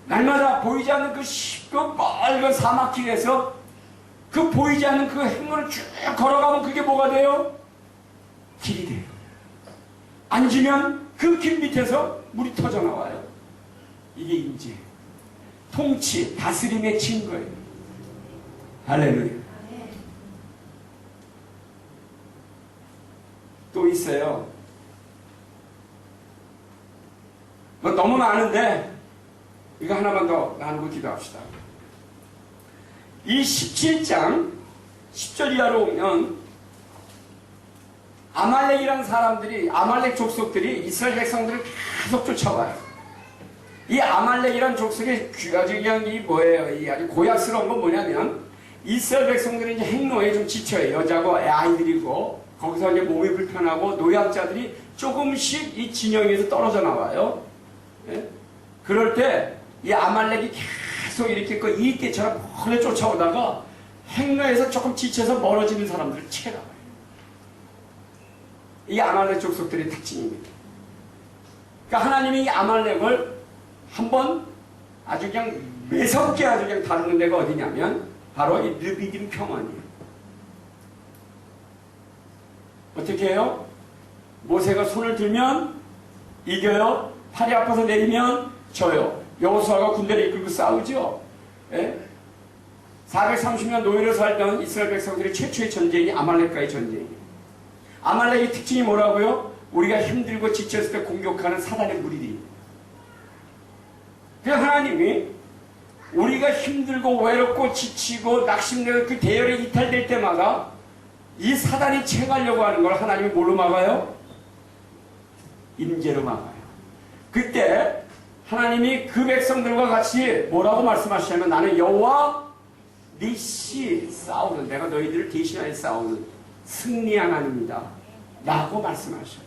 날마다 보이지 않는 그 쉽고 빨간 사막길에서 그 보이지 않는 그 행로를 쭉 걸어가면 그게 뭐가 돼요? 길이 돼요. 앉으면 그 길 밑에서 물이 터져 나와요. 이게 임재, 통치, 다스림의 증거예요. 할렐루야. 또 있어요. 뭐 너무 많은데 이거 하나만 더 나누고 기도합시다. 이 17장 10절 이하로 오면 아말렉이라는 사람들이, 아말렉 족속들이 이스라엘 백성들을 계속 쫓아와요. 이 아말렉이라는 족속의 아주 그냥 이 뭐예요? 이 아주 고약스러운 건 뭐냐면 이스라엘 백성들이 이제 행로에 좀 지쳐요. 여자고 아이들이고 거기서 이제 몸이 불편하고 노약자들이 조금씩 이 진영에서 떨어져 나와요. 예? 그럴 때 이 아말렉이 계속 이렇게 그 이때처럼 오래 쫓아오다가 행로에서 조금 지쳐서 멀어지는 사람들을 채가요. 이게 아말렉 족속들의 특징입니다. 그러니까 하나님이 이 아말렉을 한번 아주 그냥 매섭게 아주 그냥 다루는 데가 어디냐면 바로 이 르비딤 평원이에요. 어떻게 해요? 모세가 손을 들면 이겨요. 팔이 아파서 내리면 져요. 여호수아가 군대를 이끌고 싸우죠. 예? 430년 노예로 살던 이스라엘 백성들의 최초의 전쟁이 아말렉과의 전쟁이에요. 아말렉의 특징이 뭐라고요? 우리가 힘들고 지쳤을 때 공격하는 사단의 무리들입니다. 그래서 하나님이 우리가 힘들고 외롭고 지치고 낙심되고 그 대열에 이탈될 때마다 이 사단이 채가려고 하는 걸 하나님이 뭘로 막아요? 임재로 막아요. 그때 하나님이 그 백성들과 같이 뭐라고 말씀하시냐면 나는 여호와 니시 싸우는, 내가 너희들을 대신하여 싸우는 승리 하나님이다 라고 말씀하셔요.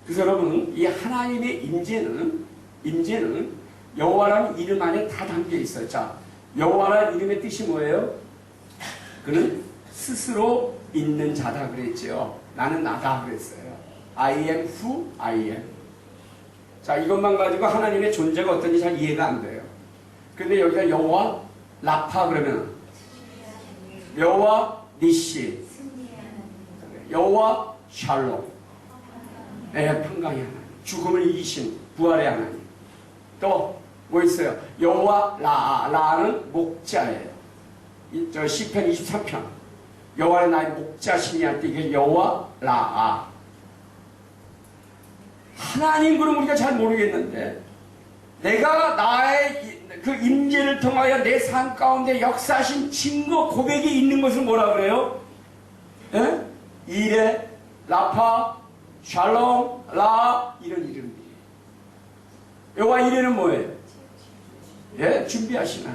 그래서 여러분 이 하나님의 임재는 여호와라는 이름 안에 다 담겨 있어요. 자, 여호와라는 이름의 뜻이 뭐예요? 그는 스스로 있는 자다 그랬죠. 나는 나다 그랬어요. I am who I am. 자, 이것만 가지고 하나님의 존재가 어떤지 잘 이해가 안 돼요. 근데 여기가 여호와 라파 그러면 여호와 니시, 여호와 샬롬, 평강의 하나님, 죽음을 이기신 부활의 하나님. 또 뭐 있어요? 여호와 라는 목자예요. 저 시편 23편 여호와는 나의 목자시니 할 때 이게 여호와 라. 하나님 그럼 우리가 잘 모르겠는데 내가 나의 그 임재를 통하여 내 삶 가운데 역사하신 증거 고백이 있는 것을 뭐라 그래요? 예? 이레, 라파, 샬롬, 라 이런 이름이에요. 여호와 이레는 뭐예요? 예, 준비하시나.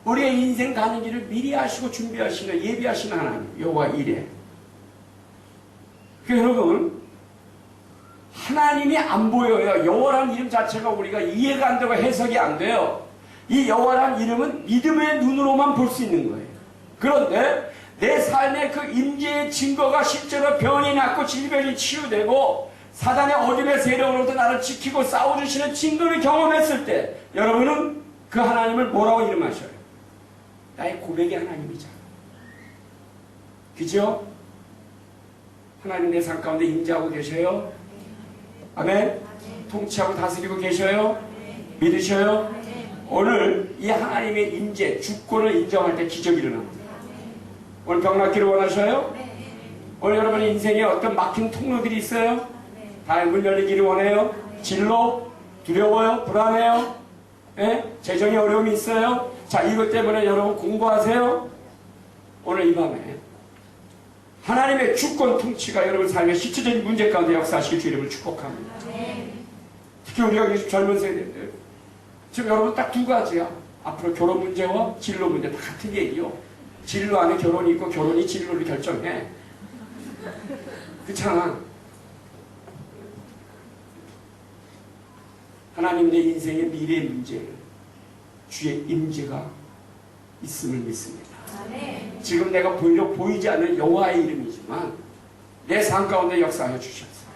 우리의 인생 가는 길을 미리 하시고 준비하시는, 예비하시는 하나님, 여호와 이레. 그 여러분, 하나님이 안 보여요. 여호와라는 이름 자체가 우리가 이해가 안 되고 해석이 안 돼요. 이 여호와라는 이름은 믿음의 눈으로만 볼 수 있는 거예요. 그런데 내 삶의 그 임재의 증거가 실제로 병이 낫고 질병이 치유되고 사단의 어둠의 세력으로부터 나를 지키고 싸워주시는 증거를 경험했을 때 여러분은 그 하나님을 뭐라고 이름하셔요? 나의 고백의 하나님이잖아. 그죠? 하나님 내 삶 가운데 임재하고 계셔요? 아멘? 통치하고 다스리고 계셔요? 믿으셔요? 오늘 이 하나님의 임재, 주권을 인정할 때 기적이 일어납니다. 오늘 병 낫기를 원하셔요? 오늘 여러분의 인생에 어떤 막힌 통로들이 있어요? 다 문 열리기를 원해요? 진로? 두려워요? 불안해요? 예? 재정에 어려움이 있어요? 자, 이것 때문에 여러분 공부하세요? 오늘 이 밤에 하나님의 주권 통치가 여러분 삶의 실질적인 문제 가운데 역사하실 주 이름을 축복합니다. 특히 우리가 계신 젊은 세대들 지금 여러분 딱 두 가지야. 앞으로 결혼 문제와 진로 문제 다 같은 얘기요. 진로 안에 결혼이 있고 결혼이 진로를 결정해. 그렇잖아. 하나님 내 인생의 미래 문제를 주의 임재가 있음을 믿습니다. 지금 내가 보이지 않는 여호와의 이름이지만 내 삶 가운데 역사하여 주시옵소서.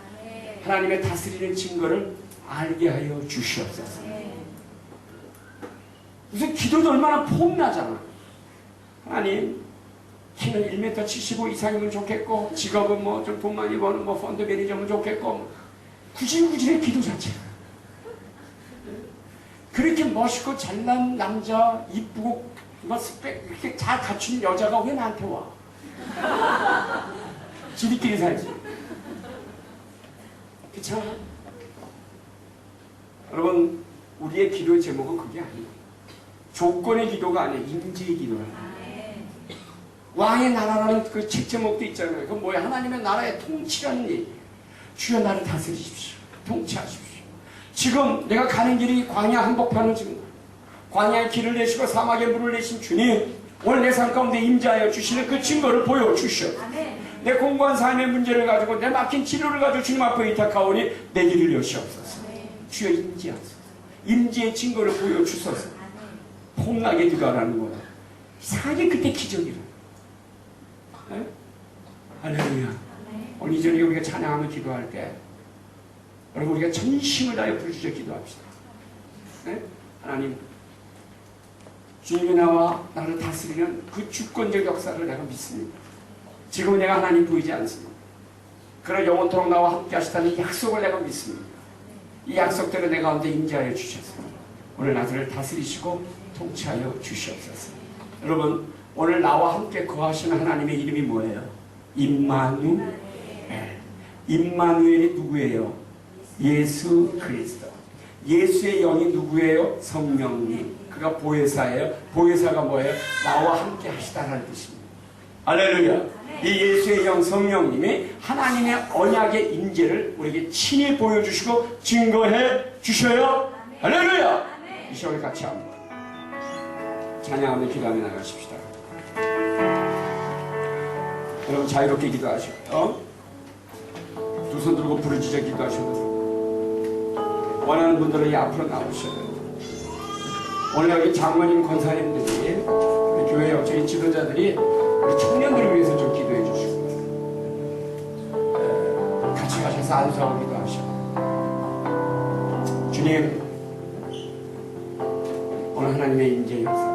하나님의 다스리는 증거를 알게 하여 주시옵소서. 무슨 기도도 얼마나 폼나잖아. 하나님, 키는 1m 75 이상이면 좋겠고, 직업은 뭐 좀 돈 많이 버는 뭐 펀드 매니저면 좋겠고, 구질구질의 기도 자체가. 그렇게 멋있고 잘난 남자, 이쁘고 뭐 스펙 이렇게 잘 갖춘 여자가 왜 나한테 와? 지들끼리 살지. 그렇잖아. 여러분, 우리의 기도의 제목은 그게 아니에요. 조건의 기도가 아니에요. 임재의 기도예요. 왕의 나라라는 그 책 제목도 있잖아요. 그건 뭐야? 하나님의 나라의 통치라는 얘기예요. 주여 나를 다스리십시오. 통치하십시오. 지금 내가 가는 길이 광야 한복판을 지금 광야의 길을 내시고 사막에 물을 내신 주님, 오늘 내 삶 가운데 임재하여 주시는 그 증거를 보여주시오. 내 공고한 삶의 문제를 가지고 내 막힌 치료를 가지고 주님 앞에 의탁하오니 내 길을 여시옵소서. 주여 임재하소서. 임재의 증거를 보여주소서. 폼나게 기도하라는 거야. 이상하게 그때 기적이라. 네? 할렐루야. 오늘 이 저녁에 우리가 찬양하며 기도할 때 여러분 우리가 전심을 다해 부르짖어 기도합시다. 네? 하나님, 주님이 나와 나를 다스리는 그 주권적 역사를 내가 믿습니다. 지금 내가 하나님 보이지 않습니다. 그런 영원토록 나와 함께 하시다는 약속을 내가 믿습니다. 이 약속대로 내 가운데 임재하여 주셔서 오늘 나를 다스리시고 통치하여 주시옵소서. 여러분, 오늘 나와 함께 거하시는 하나님의 이름이 뭐예요? 임마누엘. 임마누엘이 누구예요? 예수 그리스도. 예수의 영이 누구예요? 성령님. 그가 보혜사예요. 보혜사가 뭐예요? 나와 함께 하시다라는 뜻입니다. 할렐루야. 이 예수의 영 성령님이 하나님의 언약의 임재를 우리에게 친히 보여주시고 증거해 주셔요. 할렐루야. 이 시간을 같이 합니다. 찬양하며 기도하며 나가십시다. 여러분 자유롭게 기도하시고요. 두 손 들고 부르짖어 기도하셔도 원하는 분들은 이 앞으로 나오셔야 돼요. 오늘 여기 장로님, 권사님들이 우리 교회 역적인 지도자들이 우리 청년들을 위해서 좀 기도해 주시고 같이 가셔서 안수하고 기도하시고 주님, 오늘 하나님의 임재 역사